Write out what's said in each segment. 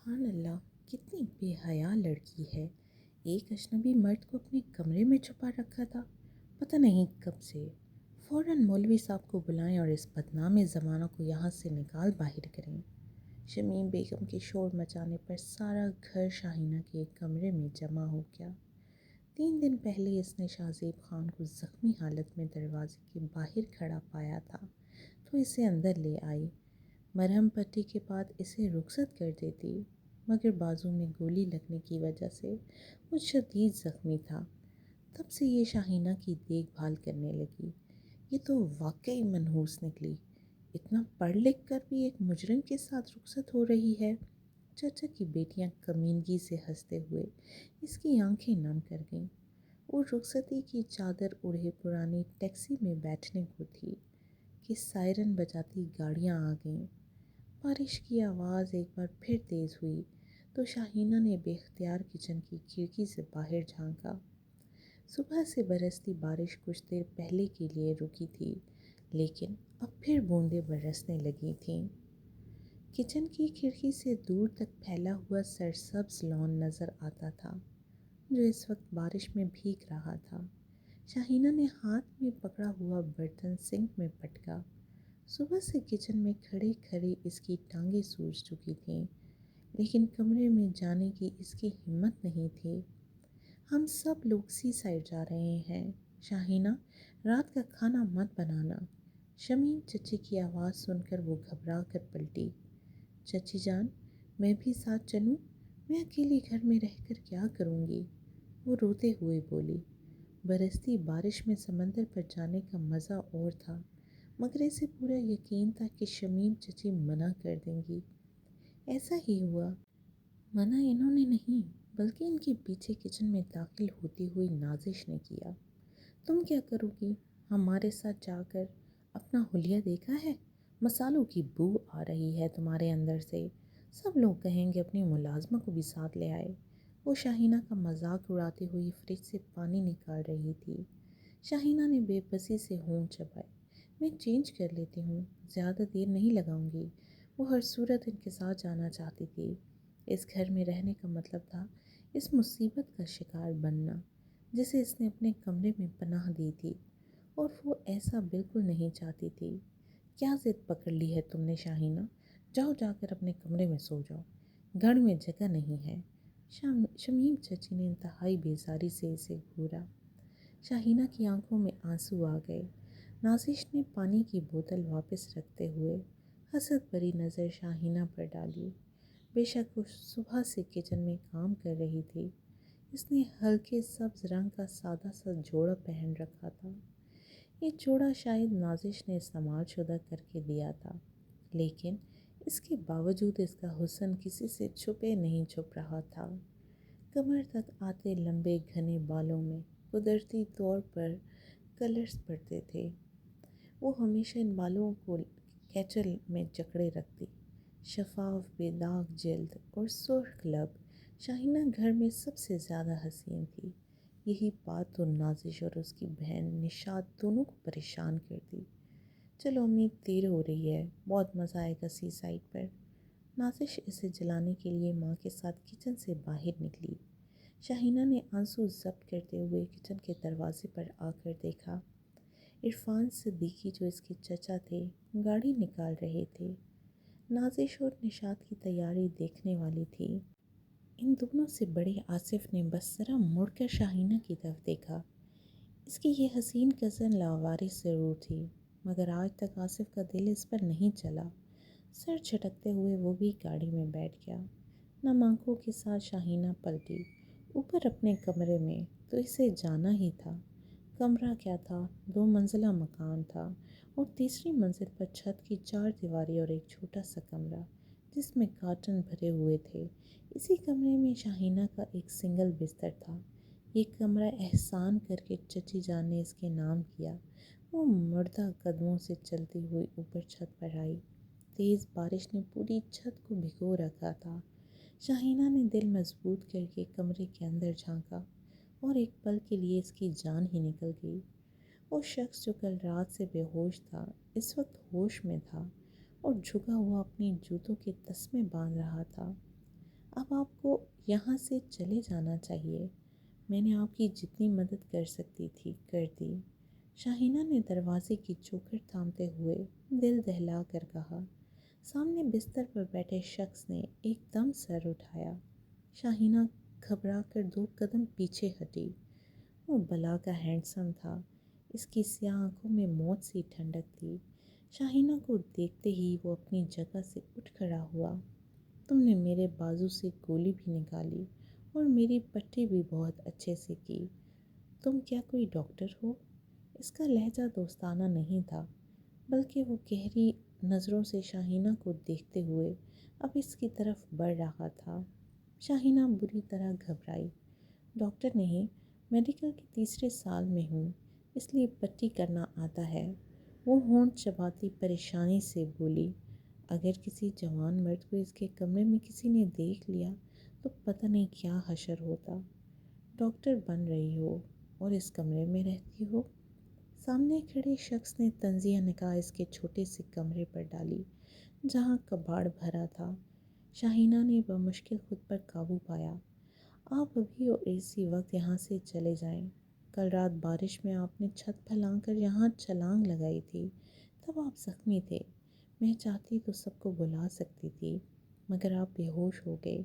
سبحان اللہ، کتنی بے حیا لڑکی ہے۔ ایک اجنبی مرد کو اپنے کمرے میں چھپا رکھا تھا، پتہ نہیں کب سے۔ فوراً مولوی صاحب کو بلائیں اور اس بدنام زمانہ کو یہاں سے نکال باہر کریں۔ شمیم بیگم کے شور مچانے پر سارا گھر شاہینہ کے ایک کمرے میں جمع ہو گیا۔ 3 دن پہلے اس نے شاہزیب خان کو زخمی حالت میں دروازے کے باہر کھڑا پایا تھا تو اسے اندر لے آئی۔ مرہم پٹی کے بعد اسے رخصت کر دیتی، مگر بازو میں گولی لگنے کی وجہ سے وہ شدید زخمی تھا۔ تب سے یہ شاہینہ کی دیکھ بھال کرنے لگی۔ یہ تو واقعی منحوس نکلی، اتنا پڑھ لکھ کر بھی ایک مجرم کے ساتھ رخصت ہو رہی ہے۔ چچا کی بیٹیاں کمینگی سے ہنستے ہوئے اس کی آنکھیں نم کر گئیں۔ وہ رخصتی کی چادر اوڑھے پرانی ٹیکسی میں بیٹھنے کو تھی کہ سائرن بجاتی گاڑیاں آ گئیں۔ بارش کی آواز ایک بار پھر تیز ہوئی تو شاہینہ نے بے اختیار کچن کی کھڑکی سے باہر جھانکا۔ صبح سے برستی بارش کچھ دیر پہلے کے لیے رکی تھی، لیکن اب پھر بوندیں برسنے لگی تھیں۔ کچن کی کھڑکی سے دور تک پھیلا ہوا سرسبز لان نظر آتا تھا، جو اس وقت بارش میں بھیگ رہا تھا۔ شاہینہ نے ہاتھ میں پکڑا ہوا برتن سنک میں پٹکا۔ صبح سے کچن میں کھڑے کھڑے اس کی ٹانگیں سوج چکی تھیں، لیکن کمرے میں جانے کی اس کی ہمت نہیں تھی۔ ہم سب لوگ سی سائڈ جا رہے ہیں شاہینہ، رات کا کھانا مت بنانا۔ شمیم چچی کی آواز سن کر وہ گھبرا کر پلٹی۔ چچی جان، میں بھی ساتھ چلوں؟ میں اکیلی گھر میں رہ کر کیا کروں گی؟ وہ روتے ہوئے بولی۔ برستی بارش میں سمندر پر جانے کا مزہ اور تھا، مگر اسے پورا یقین تھا کہ شمیم چچی منع کر دیں گی۔ ایسا ہی ہوا۔ منع انہوں نے نہیں، بلکہ ان کے پیچھے کچن میں داخل ہوتی ہوئی نازش نے کیا۔ تم کیا کرو گی؟ ہمارے ساتھ جا کر اپنا حلیہ دیکھا ہے؟ مسالوں کی بو آ رہی ہے تمہارے اندر سے، سب لوگ کہیں گے اپنی ملازمہ کو بھی ساتھ لے آئے۔ وہ شاہینہ کا مذاق اڑاتے ہوئے فریج سے پانی نکال رہی تھی۔ شاہینہ نے بے بسی سے ہونٹ چبائے۔ میں چینج کر لیتی ہوں، زیادہ دیر نہیں لگاؤں گی۔ وہ ہر صورت ان کے ساتھ جانا چاہتی تھی۔ اس گھر میں رہنے کا مطلب تھا اس مصیبت کا شکار بننا جسے اس نے اپنے کمرے میں پناہ دی تھی، اور وہ ایسا بالکل نہیں چاہتی تھی۔ کیا ضد پکڑ لی ہے تم نے شاہینہ؟ جاؤ جا کر اپنے کمرے میں سو جاؤ، گھر میں جگہ نہیں ہے۔ شمیم چچی نے انتہائی بیزاری سے اسے گھورا۔ شاہینہ کی آنکھوں میں آنسو آ گئے۔ نازش نے پانی کی بوتل واپس رکھتے ہوئے حسد بھری نظر شاہینہ پر ڈالی۔ بے شک وہ صبح سے کچن میں کام کر رہی تھی۔ اس نے ہلکے سبز رنگ کا سادہ سا جوڑا پہن رکھا تھا۔ یہ جوڑا شاید نازش نے استعمال شدہ کر کے دیا تھا، لیکن اس کے باوجود اس کا حسن کسی سے چھپے نہیں چھپ رہا تھا۔ کمر تک آتے لمبے گھنے بالوں میں قدرتی طور پر کلرز پڑتے تھے۔ وہ ہمیشہ ان بالوں کو کیچل میں جکڑے رکھتی۔ شفاف بے داغ جلد اور سرخ لب، شاہینہ گھر میں سب سے زیادہ حسین تھی۔ یہی بات تو نازش اور اس کی بہن نشاط دونوں کو پریشان کرتی۔ چلو امی، دیر ہو رہی ہے، بہت مزہ آئے گا سی سائڈ پر۔ نازش اسے جلانے کے لیے ماں کے ساتھ کچن سے باہر نکلی۔ شاہینہ نے آنسو ضبط کرتے ہوئے کچن کے دروازے پر آ کر دیکھا۔ عرفان صدیقی جو اس کے چچا تھے گاڑی نکال رہے تھے۔ نازش اور نشاط کی تیاری دیکھنے والی تھی۔ ان دونوں سے بڑے آصف نے بس ذرا مڑ کر شاہینہ کی طرف دیکھا۔ اس کی یہ حسین کزن لاوارث ضرور تھی، مگر آج تک آصف کا دل اس پر نہیں چلا۔ سر جھٹکتے ہوئے وہ بھی گاڑی میں بیٹھ گیا۔ نم آنکھوں کے ساتھ شاہینہ پلٹی۔ اوپر اپنے کمرے میں تو اسے جانا ہی تھا۔ کمرہ کیا تھا، 2 منزلہ مکان تھا، اور تیسری منزل پر چھت کی 4 دیواری اور ایک چھوٹا سا کمرہ جس میں کارٹن بھرے ہوئے تھے۔ اسی کمرے میں شاہینہ کا ایک سنگل بستر تھا۔ یہ کمرہ احسان کر کے چچی جان نے اس کے نام کیا۔ وہ مردہ قدموں سے چلتی ہوئی اوپر چھت پر آئی۔ تیز بارش نے پوری چھت کو بھگو رکھا تھا۔ شاہینہ نے دل مضبوط کر کے کمرے کے اندر جھانکا، اور ایک پل کے لیے اس کی جان ہی نکل گئی۔ وہ شخص جو کل رات سے بے ہوش تھا اس وقت ہوش میں تھا اور جھکا ہوا اپنے جوتوں کے تسمے باندھ رہا تھا۔ اب آپ کو یہاں سے چلے جانا چاہیے۔ میں نے آپ کی جتنی مدد کر سکتی تھی کر دی، شاہینہ نے دروازے کی چوکھٹ تھامتے ہوئے دل دہلا کر کہا۔ سامنے بستر پر بیٹھے شخص نے ایک دم سر اٹھایا۔ شاہینہ گھبرا کر 2 قدم پیچھے ہٹی۔ وہ بلا کا ہینڈسم تھا، اس کی سیاہ آنکھوں میں موت سی ٹھنڈک تھی۔ شاہینہ کو دیکھتے ہی وہ اپنی جگہ سے اٹھ کھڑا ہوا۔ تم نے میرے بازو سے گولی بھی نکالی اور میری پٹی بھی بہت اچھے سے کی۔ تم کیا کوئی ڈاکٹر ہو؟ اس کا لہجہ دوستانہ نہیں تھا، بلکہ وہ گہری نظروں سے شاہینہ کو دیکھتے ہوئے اب اس کی طرف بڑھ رہا تھا۔ شاہینہ بری طرح گھبرائی۔ ڈاکٹر نہیں، میڈیکل کے تیسرے سال میں ہوں، اس لیے پٹی کرنا آتا ہے۔ وہ ہونٹ چباتی پریشانی سے بولی۔ اگر کسی جوان مرد کو اس کے کمرے میں کسی نے دیکھ لیا تو پتہ نہیں کیا حشر ہوتا۔ ڈاکٹر بن رہی ہو اور اس کمرے میں رہتی ہو؟ سامنے کھڑے شخص نے طنزیہ نگاہ اس کے چھوٹے سے کمرے پر ڈالی جہاں کباڑ بھرا تھا۔ شاہینہ نے بمشکل خود پر قابو پایا۔ آپ ابھی اور اسی وقت یہاں سے چلے جائیں۔ کل رات بارش میں آپ نے چھت پھیلا کر یہاں چھلانگ لگائی تھی، تب آپ زخمی تھے۔ میں چاہتی تو سب کو بلا سکتی تھی، مگر آپ بے ہوش ہو گئے۔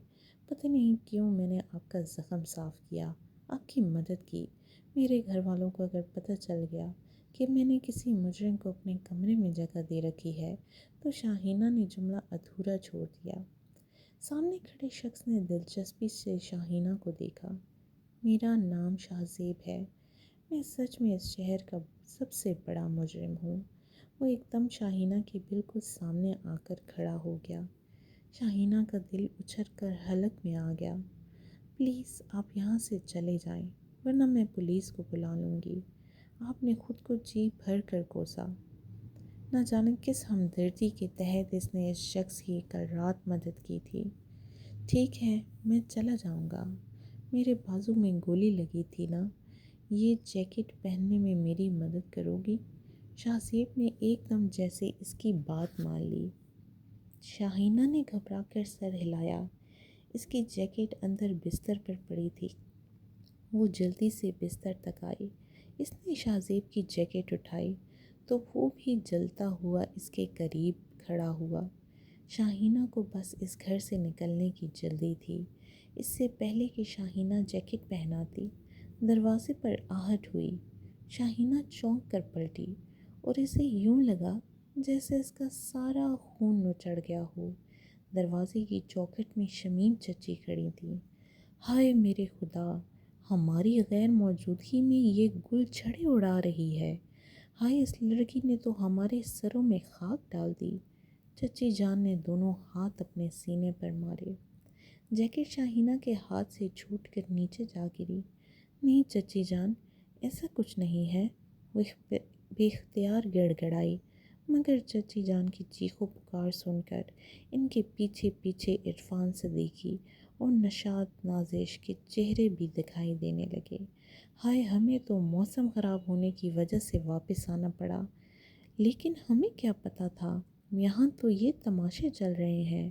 پتہ نہیں کیوں میں نے آپ کا زخم صاف کیا، آپ کی مدد کی۔ میرے گھر والوں کو اگر پتہ چل گیا کہ میں نے کسی مجرم کو اپنے کمرے میں جگہ دے رکھی ہے تو شاہینہ نے جملہ ادھورا چھوڑ دیا۔ سامنے کھڑے شخص نے دلچسپی سے شاہینہ کو دیکھا۔ میرا نام شاہزیب ہے، میں سچ میں اس شہر کا سب سے بڑا مجرم ہوں۔ وہ ایک دم شاہینہ کے بالکل سامنے آ کر کھڑا ہو گیا۔ شاہینہ کا دل اچھل کر حلق میں آ گیا۔ پلیز آپ یہاں سے چلے جائیں ورنہ میں پولیس کو بلا لوں گی۔ آپ نے خود کو جی بھر کر کوسا۔ نہ جانے کس ہمدردی کے تحت اس نے اس شخص کی کل رات مدد کی تھی۔ ٹھیک ہے، میں چلا جاؤں گا۔ میرے بازو میں گولی لگی تھی نا، یہ جیکٹ پہننے میں میری مدد کرو گی؟ شاہزیب نے ایک دم جیسے اس کی بات مان لی۔ شاہینہ نے گھبرا کر سر ہلایا۔ اس کی جیکٹ اندر بستر پر پڑی تھی۔ وہ جلدی سے بستر تک آئی۔ اس نے شاہزیب کی جیکٹ اٹھائی تو وہ بھی جلتا ہوا اس کے قریب کھڑا ہوا۔ شاہینہ کو بس اس گھر سے نکلنے کی جلدی تھی۔ اس سے پہلے کہ شاہینہ جیکٹ پہناتی، دروازے پر آہٹ ہوئی۔ شاہینہ چونک کر پلٹی اور اسے یوں لگا جیسے اس کا سارا خون نچڑ گیا ہو۔ دروازے کی چوکھٹ میں شمیم چچی کھڑی تھیں۔ ہائے میرے خدا، ہماری غیر موجودگی میں یہ گل چھڑے اڑا رہی ہے۔ ہائے اس لڑکی نے تو ہمارے سروں میں خاک ڈال دی۔ چچی جان نے دونوں ہاتھ اپنے سینے پر مارے۔ جیکٹ شاہینہ کے ہاتھ سے چھوٹ کر نیچے جا گری۔ نہیں چچی جان، ایسا کچھ نہیں ہے، وہ بے اختیار گڑ گڑائی، مگر چچی جان کی چیخو پکار سن کر ان کے پیچھے پیچھے عرفان صدیقی اور نشاط نازش کے چہرے بھی دکھائی دینے لگے۔ ہائے ہمیں تو موسم خراب ہونے کی وجہ سے واپس آنا پڑا، لیکن ہمیں کیا پتہ تھا یہاں تو یہ تماشے چل رہے ہیں۔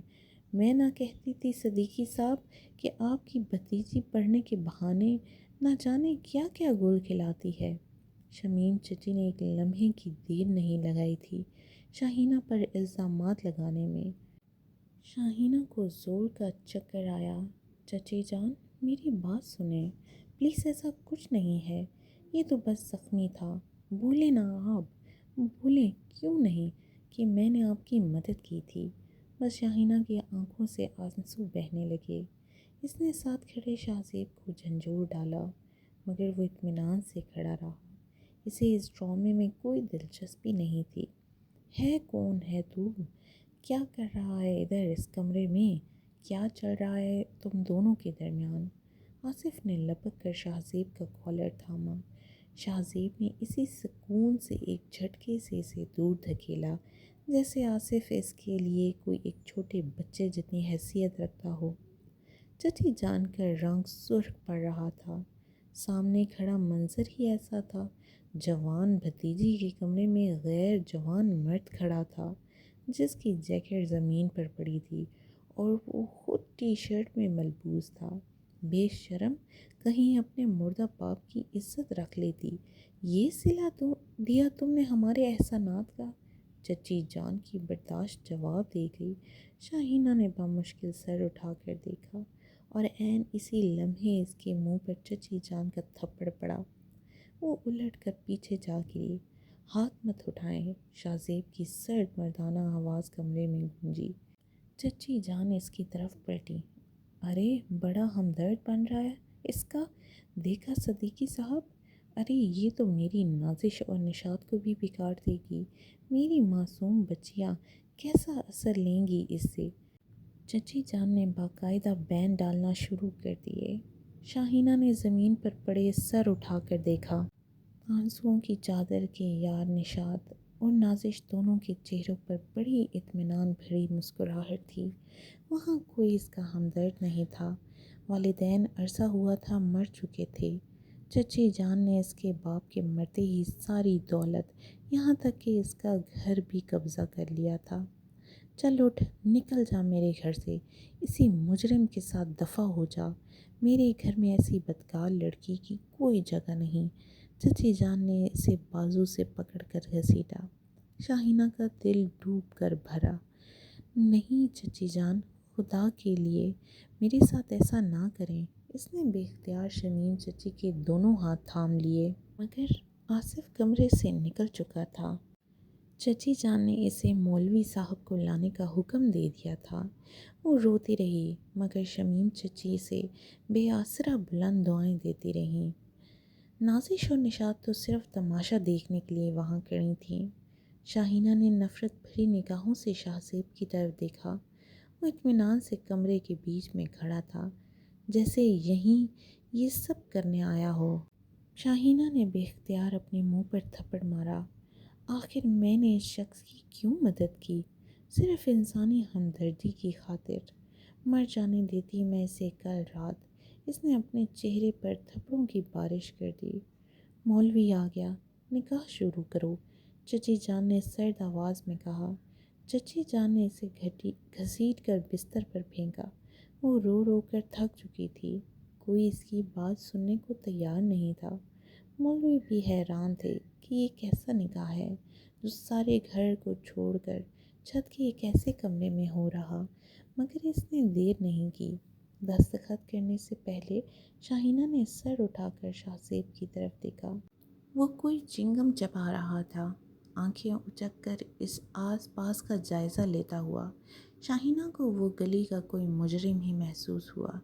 میں نہ کہتی تھی صدیقی صاحب کہ آپ کی بھتیجی پڑھنے کے بہانے نہ جانے کیا کیا گول کھلاتی ہے۔ شمیم چچی نے ایک لمحے کی دیر نہیں لگائی تھی شاہینہ پر الزامات لگانے میں۔ شاہینہ کو زور کا چکر آیا۔ چچی جان میری بات سنیں، پلیز ایسا کچھ نہیں ہے، یہ تو بس زخمی تھا۔ بھولیں نا آپ، بھولیں کیوں نہیں کہ میں نے آپ کی مدد کی تھی۔ بس شاہینہ کی آنکھوں سے آنسو بہنے لگے۔ اس نے ساتھ کھڑے شاہزیب کو جھنجھوڑ ڈالا، مگر وہ اطمینان سے کھڑا رہا۔ اسے اس ڈرامے میں کوئی دلچسپی نہیں تھی۔ ہے کون ہے تو؟ کیا کر رہا ہے ادھر اس کمرے میں؟ کیا چل رہا ہے تم دونوں کے درمیان؟ آصف نے لپک کر شاہزیب کا کالر تھاما۔ شاہزیب نے اسی سکون سے ایک جھٹکے سے اسے دور دھکیلا جیسے آصف اس کے لیے کوئی ایک چھوٹے بچے جتنی حیثیت رکھتا ہو۔ چچی جان کر رنگ سرخ پڑ رہا تھا۔ سامنے کھڑا منظر ہی ایسا تھا۔ جوان بھتیجی کے کمرے میں غیر جوان مرد کھڑا تھا جس کی جیکٹ زمین پر پڑی تھی اور وہ خود ٹی شرٹ میں ملبوس تھا۔ بے شرم، کہیں اپنے مردہ باپ کی عزت رکھ لیتی۔ یہ صلہ دیا تم نے ہمارے احسانات کا؟ چچی جان کی برداشت جواب دے گئی۔ شاہینہ نے بامشکل سر اٹھا کر دیکھا اور عین اسی لمحے اس کے منہ پر چچی جان کا تھپڑ پڑا۔ وہ الٹ کر پیچھے جا گری۔ ہاتھ مت اٹھائیں، شاہ زیب کی سرد مردانہ آواز کمرے میں گونجی۔ چچی جان اس کی طرف پلٹی۔ ارے بڑا ہمدرد بن رہا ہے اس کا، دیکھا صدیقی صاحب؟ ارے یہ تو میری نازش اور نشاط کو بھی بگاڑ دے گی۔ میری معصوم بچیاں کیسا اثر لیں گی اس سے؟ چچی جان نے باقاعدہ بین ڈالنا شروع کر دیے۔ شاہینہ نے زمین پر پڑے سر اٹھا کر دیکھا۔ آنسوؤں کی چادر کے یار نشاط اور نازش دونوں کے چہروں پر بڑی اطمینان بھری مسکراہٹ تھی۔ وہاں کوئی اس کا ہمدرد نہیں تھا۔ والدین عرصہ ہوا تھا مر چکے تھے۔ چچی جان نے اس کے باپ کے مرتے ہی ساری دولت، یہاں تک کہ اس کا گھر بھی قبضہ کر لیا تھا۔ چل اٹھ، نکل جا میرے گھر سے، اسی مجرم کے ساتھ دفع ہو جا۔ میرے گھر میں ایسی بدکار لڑکی کی کوئی جگہ نہیں۔ چچی جان نے اسے بازو سے پکڑ کر گھسیٹا۔ شاہینہ کا دل ڈوب کر بھرا۔ نہیں چچی جان، خدا کے لیے میرے ساتھ ایسا نہ کریں۔ اس نے بے اختیار شمیم چچی کے دونوں ہاتھ تھام لیے، مگر آصف کمرے سے نکل چکا تھا۔ چچی جان نے اسے مولوی صاحب کو لانے کا حکم دے دیا تھا۔ وہ روتی رہی، مگر شمیم چچی سے بے آسرا بلند دعائیں دیتی رہیں۔ نازش اور نشاط تو صرف تماشا دیکھنے کے لیے وہاں کھڑی تھیں۔ شاہینہ نے نفرت بھری نگاہوں سے شاہ زیب کی طرف دیکھا۔ وہ اطمینان سے کمرے کے بیچ میں کھڑا تھا، جیسے یہیں یہ سب کرنے آیا ہو۔ شاہینہ نے بے اختیار اپنے منہ پر تھپڑ مارا۔ آخر میں نے اس شخص کی کیوں مدد کی؟ صرف انسانی ہمدردی کی خاطر۔ مر جانے دیتی میں اسے کل رات۔ اس نے اپنے چہرے پر تھپڑوں کی بارش کر دی۔ مولوی آ گیا، نکاح شروع کرو، چچی جان نے سرد آواز میں کہا۔ چچی جان نے اسے گھسیٹ کر بستر پر پھینکا۔ وہ رو رو کر تھک چکی تھی، کوئی اس کی بات سننے کو تیار نہیں تھا۔ مولوی بھی حیران تھے کہ یہ کیسا نکاح ہے جو سارے گھر کو چھوڑ کر چھت کے ایک ایسے کمرے میں ہو رہا، مگر اس نے دیر نہیں کی۔ دستخط کرنے سے پہلے شاہینہ نے سر اٹھا کر شاہ زیب کی طرف دیکھا۔ وہ کوئی چنگم چبا رہا تھا، آنکھیں اچک کر اس آس پاس کا جائزہ لیتا ہوا۔ شاہینہ کو وہ گلی کا کوئی مجرم ہی محسوس ہوا۔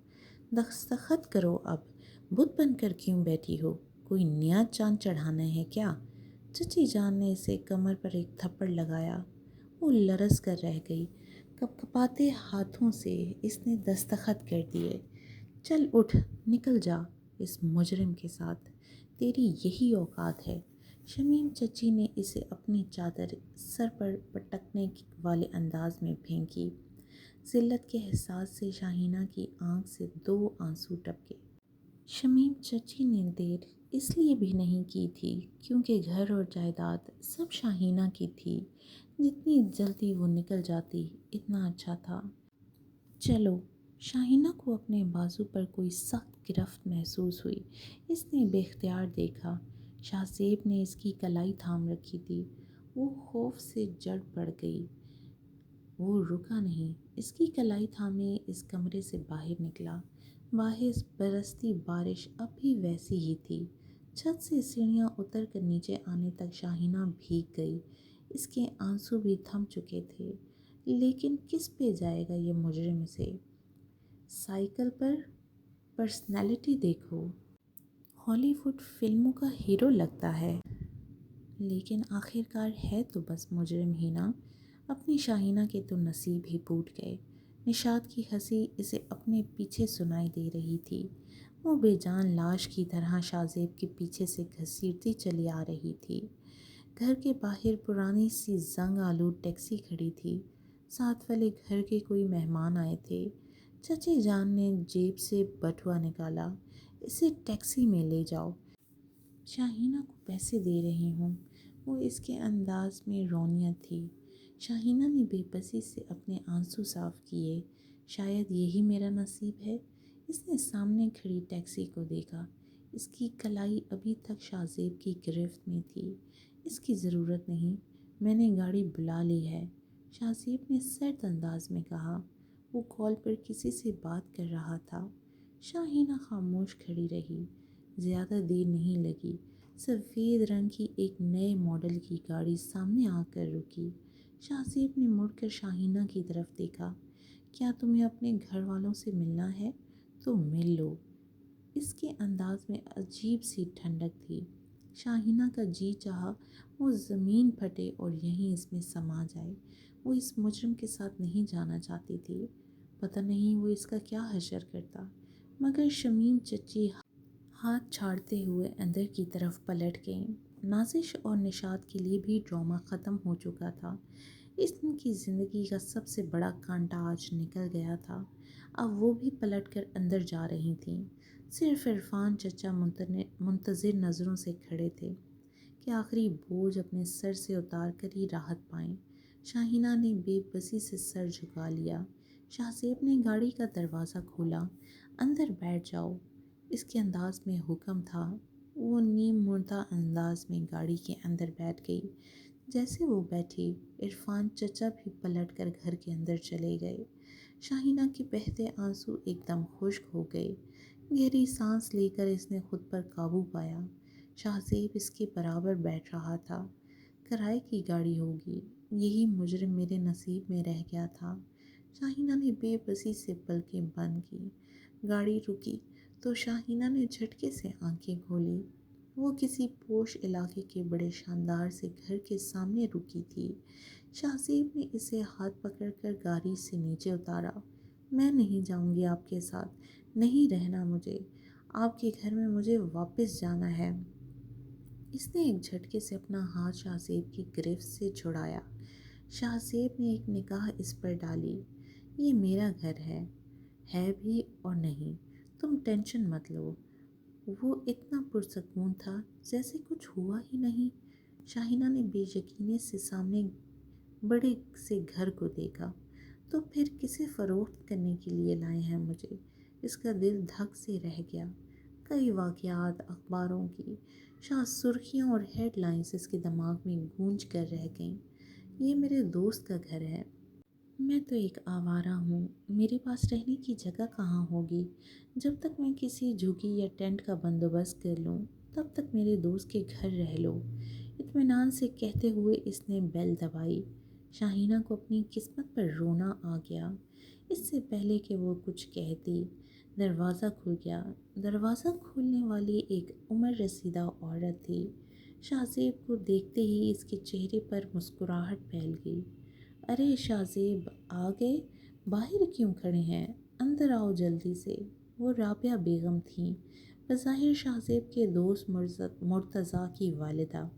دستخط کرو اب، بت بن کر کیوں بیٹھی ہو؟ کوئی نیا چاند چڑھانا ہے کیا؟ چچی جان نے اسے کمر پر ایک تھپڑ لگایا۔ وہ لرز کر رہ گئی۔ کپکپاتے ہاتھوں سے اس نے دستخط کر دیے۔ چل اٹھ، نکل جا اس مجرم کے ساتھ، تیری یہی اوقات ہے۔ شمیم چچی نے اسے اپنی چادر سر پر پٹکنے والے انداز میں پھینکی۔ ذلت کے احساس سے شاہینہ کی آنکھ سے 2 آنسو ٹپکے۔ شمیم چچی نے دیر اس لیے بھی نہیں کی تھی کیونکہ گھر اور جائیداد سب شاہینہ کی تھی۔ جتنی جلدی وہ نکل جاتی اتنا اچھا تھا۔ چلو۔ شاہینہ کو اپنے بازو پر کوئی سخت گرفت محسوس ہوئی۔ اس نے بے اختیار دیکھا، شاہ زیب نے اس کی کلائی تھام رکھی تھی۔ وہ خوف سے جڑ پڑ گئی۔ وہ رکا نہیں، اس کی کلائی تھامے اس کمرے سے باہر نکلا۔ باہر برستی بارش اب بھی ویسی ہی تھی۔ چھت سے سیڑھیاں اتر کر نیچے آنے تک شاہینہ بھیگ گئی۔ اس کے آنسو بھی تھم چکے تھے، لیکن کس پہ جائے گا یہ مجرم اسے؟ سائیکل پر؟ پرسنالٹی دیکھو، ہالی ووڈ فلموں کا ہیرو لگتا ہے، لیکن آخرکار ہے تو بس مجرم ہی نا۔ اپنی شاہینہ کے تو نصیب ہی پوٹ گئے۔ نشاط کی ہنسی اسے اپنے پیچھے سنائی دے رہی تھی۔ وہ بے جان لاش کی طرح شاہ زیب کے پیچھے سے گھسیٹتی چلی آ رہی تھی۔ گھر کے باہر پرانی سی زنگ آلود ٹیکسی کھڑی تھی۔ ساتھ والے گھر کے کوئی مہمان آئے تھے۔ چچی جان نے جیب سے بٹوا نکالا۔ اسے ٹیکسی میں لے جاؤ، شاہینہ کو پیسے دے رہی ہوں۔ وہ اس کے انداز میں رونیت تھی۔ شاہینہ نے بے بسی سے اپنے آنسو صاف کیے۔ شاید یہی میرا نصیب ہے۔ اس نے سامنے کھڑی ٹیکسی کو دیکھا۔ اس کی کلائی ابھی تک شاہ زیب کی گرفت میں تھی۔ اس کی ضرورت نہیں، میں نے گاڑی بلا لی ہے، شاہ زیب نے سرد انداز میں کہا۔ وہ کال پر کسی سے بات کر رہا تھا۔ شاہینہ خاموش کھڑی رہی۔ زیادہ دیر نہیں لگی، سفید رنگ کی ایک نئے ماڈل کی گاڑی سامنے آ کر رکی۔ شاہ زیب نے مڑ کر شاہینہ کی طرف دیکھا۔ کیا تمہیں اپنے گھر والوں سے ملنا ہے تو مل لو۔ اس کے انداز میں عجیب سی ٹھنڈک تھی۔ شاہینہ کا جی چاہا وہ زمین پھٹے اور یہیں اس میں سما جائے۔ وہ اس مجرم کے ساتھ نہیں جانا چاہتی تھی۔ پتہ نہیں وہ اس کا کیا حشر کرتا، مگر شمیم چچی ہاتھ چھاڑتے ہوئے اندر کی طرف پلٹ گئیں۔ نازش اور نشاط کے لیے بھی ڈرامہ ختم ہو چکا تھا۔ اس ان کی زندگی کا سب سے بڑا کانٹا آج نکل گیا تھا۔ اب وہ بھی پلٹ کر اندر جا رہی تھیں۔ صرف عرفان چچا منتظر نظروں سے کھڑے تھے کہ آخری بوجھ اپنے سر سے اتار کر ہی راحت پائیں۔ شاہینہ نے بے بسی سے سر جھکا لیا۔ شاہ زیب نے گاڑی کا دروازہ کھولا۔ اندر بیٹھ جاؤ، اس کے انداز میں حکم تھا۔ وہ نیم مردہ انداز میں گاڑی کے اندر بیٹھ گئی۔ جیسے وہ بیٹھی، عرفان چچا بھی پلٹ کر گھر کے اندر چلے گئے۔ شاہینہ کے بہتے آنسو ایک دم خشک ہو گئے۔ گہری سانس لے کر اس نے خود پر قابو پایا۔ شاہ زیب اس کے برابر بیٹھ رہا تھا۔ کرائے کی گاڑی ہوگی، یہی مجرم میرے نصیب میں رہ گیا تھا۔ شاہینہ نے بے بسی سے پلکیں بند کی۔ گاڑی رکی تو شاہینہ نے جھٹکے سے آنکھیں کھولی۔ وہ کسی پوش علاقے کے بڑے شاندار سے گھر کے سامنے رکی تھی۔ شاہ زیب نے اسے ہاتھ پکڑ کر گاڑی سے نیچے اتارا۔ میں نہیں جاؤں گی آپ کے ساتھ، نہیں رہنا مجھے، آپ کے گھر میں مجھے واپس جانا ہے۔ اس نے ایک جھٹکے سے اپنا ہاتھ شاہ زیب کی گرفت سے چھڑایا۔ شاہ زیب نے ایک نگاہ اس پر ڈالی۔ یہ میرا گھر ہے بھی اور نہیں، تم ٹینشن مت لو۔ وہ اتنا پرسکون تھا جیسے کچھ ہوا ہی نہیں۔ شاہینہ نے بے یقینی سے سامنے بڑے سے گھر کو دیکھا۔ تو پھر کسے فروخت کرنے کے لیے لائے ہیں مجھے؟ اس کا دل دھک سے رہ گیا۔ کئی واقعات اخباروں کی سرخیاں اور ہیڈ لائنز اس کے دماغ میں گونج کر رہ گئیں۔ یہ میرے دوست کا گھر ہے۔ میں تو ایک آوارہ ہوں، میرے پاس رہنے کی جگہ کہاں ہوگی؟ جب تک میں کسی جھگی یا ٹینٹ کا بندوبست کر لوں تب تک میرے دوست کے گھر رہ لو، اطمینان سے کہتے ہوئے اس نے بیل دبائی۔ شاہینہ کو اپنی قسمت پر رونا آ گیا۔ اس سے پہلے کہ وہ کچھ کہتی، دروازہ کھل گیا۔ دروازہ کھولنے والی ایک عمر رسیدہ عورت تھی۔ شاہ زیب کو دیکھتے ہی اس کے چہرے پر مسکراہٹ پھیل گئی۔ ارے شاہ زیب آ گئے، باہر کیوں کھڑے ہیں؟ اندر آؤ جلدی سے۔ وہ رابعہ بیگم تھیں، بظاہر شاہ زیب کے دوست مرتضیٰ کی والدہ۔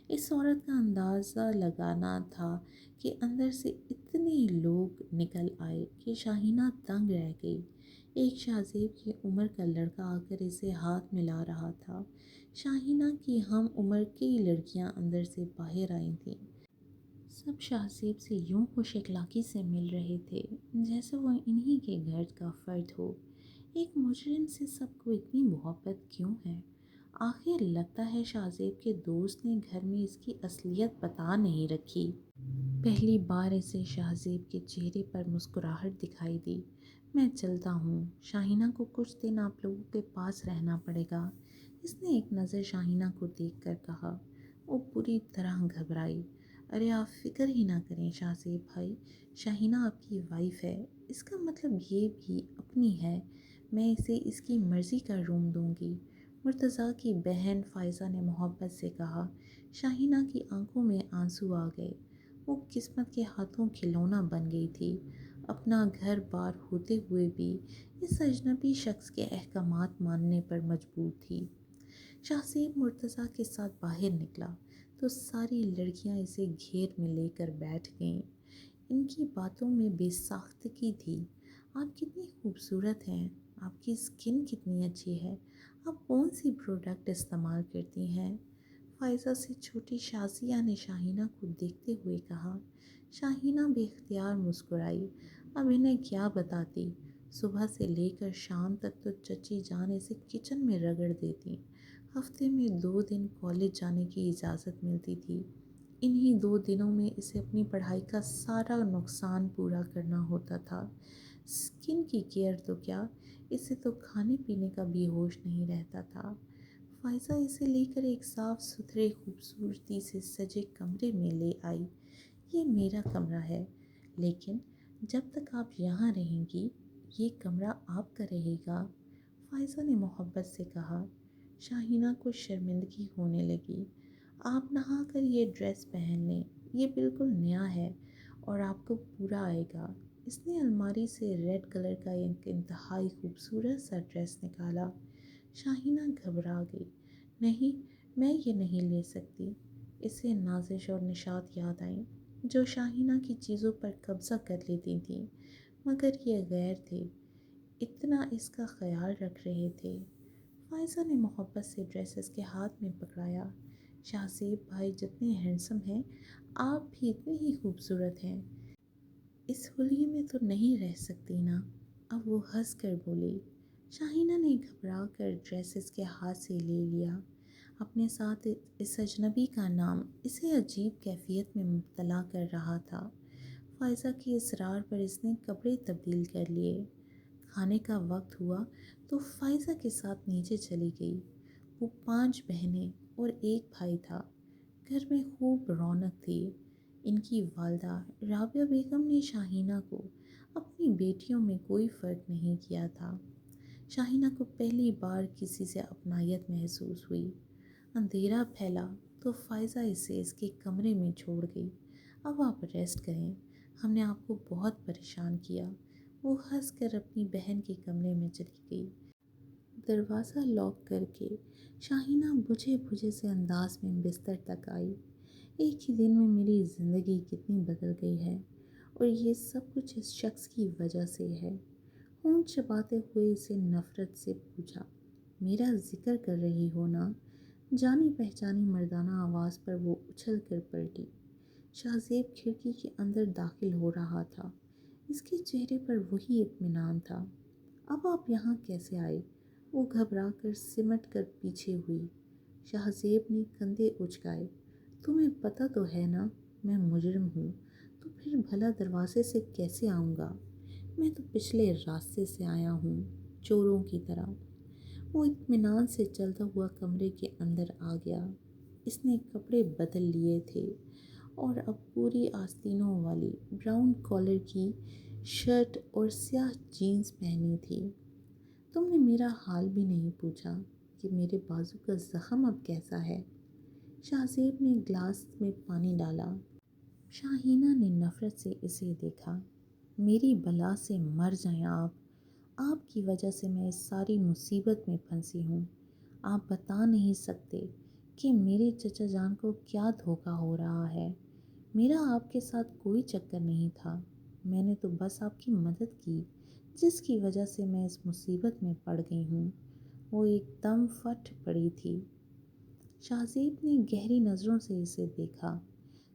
اس عورت کا اندازہ لگانا تھا کہ اندر سے اتنے لوگ نکل آئے کہ شاہینہ دنگ رہ گئی۔ ایک شاہ زیب کی عمر کا لڑکا آ کر اسے ہاتھ ملا رہا تھا۔ شاہینہ کی ہم عمر کئی لڑکیاں اندر سے باہر آئی تھیں۔ سب شاہ زیب سے یوں خوش اخلاقی سے مل رہے تھے جیسے وہ انہی کے گھر کا فرد ہو۔ ایک مجرم سے سب کو اتنی محبت کیوں ہے؟ آخر لگتا ہے شاہ زیب کے دوست نے گھر میں اس کی اصلیت بتا نہیں رکھی۔ پہلی بار اسے شاہ زیب کے چہرے پر مسکراہٹ دکھائی دی۔ میں چلتا ہوں، شاہینہ کو کچھ دن آپ لوگوں کے پاس رہنا پڑے گا، اس نے ایک نظر شاہینہ کو دیکھ کر کہا۔ وہ پوری طرح گھبرائی۔ ارے آپ فکر ہی نہ کریں شاہ زیب بھائی، شاہینہ آپ کی وائف ہے، اس کا مطلب یہ بھی اپنی ہے، میں اسے اس کی مرضی کا روم دوں گی، مرتضیٰ کی بہن فائزہ نے محبت سے کہا۔ شاہینہ کی آنکھوں میں آنسو آ گئے۔ وہ قسمت کے ہاتھوں کھلونا بن گئی تھی، اپنا گھر بار ہوتے ہوئے بھی اس اجنبی شخص کے احکامات ماننے پر مجبور تھی۔ شاہ زیب مرتضیٰ کے ساتھ باہر نکلا تو ساری لڑکیاں اسے گھیر میں لے کر بیٹھ گئیں۔ ان کی باتوں میں بے ساختگی تھی۔ آپ کتنی خوبصورت ہیں، آپ کی اسکن کتنی اچھی ہے، آپ کون سی پروڈکٹ استعمال کرتی ہیں؟ فائزہ سے چھوٹی شازیہ نے شاہینہ کو دیکھتے ہوئے کہا۔ شاہینہ بے اختیار مسکرائی۔ اب انہیں کیا بتاتی، صبح سے لے کر شام تک تو چچی جان اسے کچن میں رگڑ دیتی۔ ہفتے میں 2 دن کالج جانے کی اجازت ملتی تھی۔ انہی 2 دنوں میں اسے اپنی پڑھائی کا سارا نقصان پورا کرنا ہوتا تھا۔ اسکن کی کیئر تو کیا، اسے تو کھانے پینے کا بھی ہوش نہیں رہتا تھا۔ فائزہ اسے لے کر ایک صاف ستھرے خوبصورتی سے سجے کمرے میں لے آئی۔ یہ میرا کمرہ ہے، لیکن جب تک آپ یہاں رہیں گی یہ کمرہ آپ کا رہے گا، فائزہ نے محبت سے کہا۔ شاہینہ کو شرمندگی ہونے لگی۔ آپ نہا کر یہ ڈریس پہن لیں، یہ بالکل نیا ہے اور آپ کو پورا آئے گا۔ اس نے الماری سے ریڈ کلر کا ایک انتہائی خوبصورت سا ڈریس نکالا۔ شاہینہ گھبرا گئی۔ نہیں، میں یہ نہیں لے سکتی۔ اسے نازش اور نشاط یاد آئیں، جو شاہینہ کی چیزوں پر قبضہ کر لیتی تھیں، مگر یہ غیر تھے، اتنا اس کا خیال رکھ رہے تھے۔ فائزہ نے محبت سے ڈریس اس کے ہاتھ میں پکڑایا۔ شاہزیب بھائی جتنے ہینڈسم ہیں، آپ بھی اتنے ہی خوبصورت ہیں۔ اس حلیے میں تو نہیں رہ سکتی نا؟ اب وہ ہنس کر بولی۔ شاہینہ نے گھبرا کر ڈریس اس کے ہاتھ سے لے لیا۔ اپنے ساتھ اس اجنبی کا نام اسے عجیب کیفیت میں مبتلا کر رہا تھا۔ فائزہ کے اصرار پر اس نے کپڑے تبدیل کر لیے۔ کھانے کا وقت ہوا تو فائزہ کے ساتھ نیچے چلی گئی۔ وہ 5 بہنیں اور ایک بھائی تھا۔ گھر میں خوب رونق تھی۔ ان کی والدہ رابعہ بیگم نے شاہینہ کو اپنی بیٹیوں میں کوئی فرق نہیں کیا تھا۔ شاہینہ کو پہلی بار کسی سے اپنائیت محسوس ہوئی۔ اندھیرا پھیلا تو فائزہ اسے اس کے کمرے میں چھوڑ گئی۔ اب آپ ریسٹ کریں، ہم نے آپ کو بہت پریشان کیا۔ وہ ہنس کر اپنی بہن کے کمرے میں چلی گئی۔ دروازہ لاک کر کے شاہینہ بجھے بجھے سے انداز میں بستر تک آئی۔ ایک ہی دن میں میری زندگی کتنی بدل گئی ہے، اور یہ سب کچھ اس شخص کی وجہ سے ہے۔ ہونٹ چباتے ہوئے اسے نفرت سے پوچھا، میرا ذکر کر رہی ہو نا؟ جانی پہچانی مردانہ آواز پر وہ اچھل کر پلٹی۔ شاہزیب کھڑکی کے اندر داخل ہو رہا تھا۔ اس کے چہرے پر وہی اطمینان تھا۔ اب آپ یہاں کیسے آئے؟ وہ گھبرا کر سمٹ کر پیچھے ہوئی۔ شاہزیب نے کندھے اچکائے۔ تمہیں پتہ تو ہے نا میں مجرم ہوں، تو پھر بھلا دروازے سے کیسے آؤں گا؟ میں تو پچھلے راستے سے آیا ہوں، چوروں کی طرح۔ وہ اطمینان سے چلتا ہوا کمرے کے اندر آ گیا۔ اس نے کپڑے بدل لیے تھے اور اب پوری آستینوں والی براؤن کالر کی شرٹ اور سیاہ جینز پہنی تھی۔ تم نے میرا حال بھی نہیں پوچھا کہ میرے بازو کا زخم اب کیسا ہے؟ شاہزیب نے گلاس میں پانی ڈالا۔ شاہینہ نے نفرت سے اسے دیکھا۔ میری بلا سے مر جائیں آپ۔ آپ کی وجہ سے میں اس ساری مصیبت میں پھنسی ہوں۔ آپ بتا نہیں سکتے کہ میرے چچا جان کو کیا دھوکہ ہو رہا ہے۔ میرا آپ کے ساتھ کوئی چکر نہیں تھا، میں نے تو بس آپ کی مدد کی، جس کی وجہ سے میں اس مصیبت میں پڑ گئی ہوں۔ وہ ایک دم پھٹ پڑی تھی۔ شاہزیب نے گہری نظروں سے اسے دیکھا۔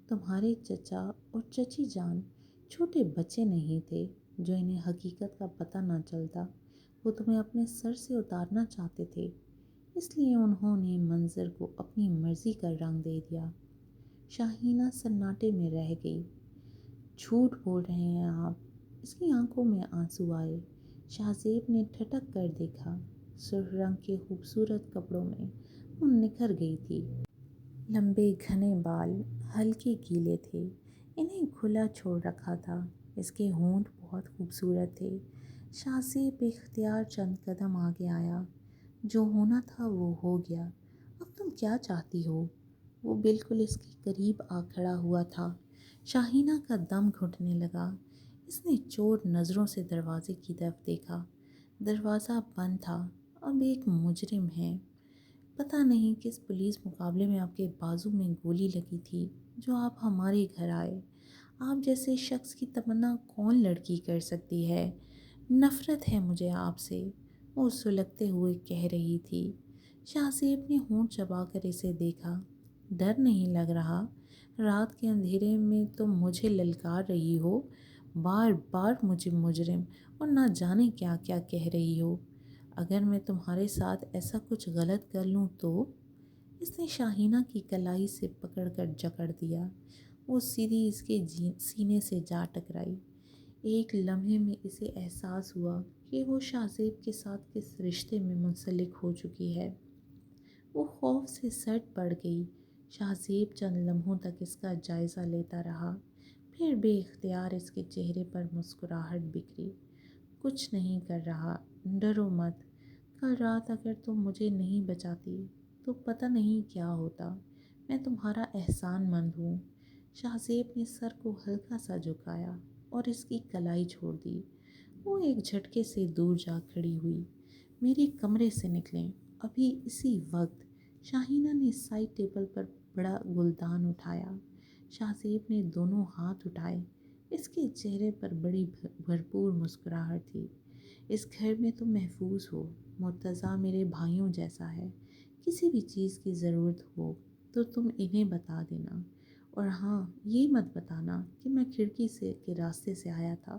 تمہارے چچا اور چچی جان چھوٹے بچے نہیں تھے جو انہیں حقیقت کا پتہ نہ چلتا۔ وہ تمہیں اپنے سر سے اتارنا چاہتے تھے، اس لیے انہوں نے منظر کو اپنی مرضی کا رنگ دے دیا۔ شاہینہ سناٹے میں رہ گئی۔ جھوٹ بول رہے ہیں آپ؟ اس کی آنکھوں میں آنسو آئے۔ شاہزیب نے ٹھٹک کر دیکھا۔ سرخ رنگ کے خوبصورت کپڑوں میں وہ نکھر گئی تھی۔ لمبے گھنے بال ہلکے گیلے تھے، انہیں کھلا چھوڑ رکھا تھا۔ اس کے ہونٹ بہت خوبصورت تھے۔ شاہزیب اختیار چند قدم آگے آیا۔ جو ہونا تھا وہ ہو گیا، اب تم کیا چاہتی ہو؟ وہ بالکل اس کے قریب آ کھڑا ہوا تھا۔ شاہینہ کا دم گھٹنے لگا۔ اس نے چور نظروں سے دروازے کی طرف دیکھا۔ دروازہ بند تھا۔ اب ایک مجرم ہے۔ پتہ نہیں کس پولیس مقابلے میں آپ کے بازو میں گولی لگی تھی جو آپ ہمارے گھر آئے۔ آپ جیسے شخص کی تمنا کون لڑکی کر سکتی ہے؟ نفرت ہے مجھے آپ سے، وہ سلگتے ہوئے کہہ رہی تھی۔ شاہزیب نے ہونٹ چبا کر اسے دیکھا۔ ڈر نہیں لگ رہا؟ رات کے اندھیرے میں تم مجھے للکار رہی ہو، بار بار مجھے مجرم اور نہ جانے کیا کیا کہہ رہی ہو۔ اگر میں تمہارے ساتھ ایسا کچھ غلط کر لوں تو؟ اس نے شاہینہ کی کلائی سے پکڑ کر جکڑ دیا۔ وہ سیدھی اس کے سینے سے جا ٹکرائی۔ ایک لمحے میں اسے احساس ہوا کہ وہ شاہزیب کے ساتھ کس رشتے میں منسلک ہو چکی ہے۔ وہ خوف سے سٹ پڑ گئی۔ شاہزیب چند لمحوں تک اس کا جائزہ لیتا رہا، پھر بے اختیار اس کے چہرے پر مسکراہٹ بکھری۔ کچھ نہیں کر رہا، ڈرو مت۔ کل رات اگر تم مجھے نہیں بچاتی تو پتہ نہیں کیا ہوتا۔ میں تمہارا احسان مند ہوں۔ شاہزیب نے سر کو ہلکا سا جھکایا اور اس کی کلائی چھوڑ دی۔ وہ ایک جھٹکے سے دور جا کھڑی ہوئی۔ میرے کمرے سے نکلیں، ابھی اسی وقت۔ شاہینہ نے سائڈ ٹیبل پر بڑا گلدان اٹھایا۔ شاہزیب نے دونوں ہاتھ اٹھائے۔ اس کے چہرے پر بڑی بھرپور مسکراہٹ تھی۔ اس گھر میں تم محفوظ ہو۔ مرتضیٰ میرے بھائیوں جیسا ہے۔ کسی بھی چیز کی ضرورت ہو تو تم انہیں بتا دینا۔ اور ہاں، یہ مت بتانا کہ میں کھڑکی کے راستے سے آیا تھا۔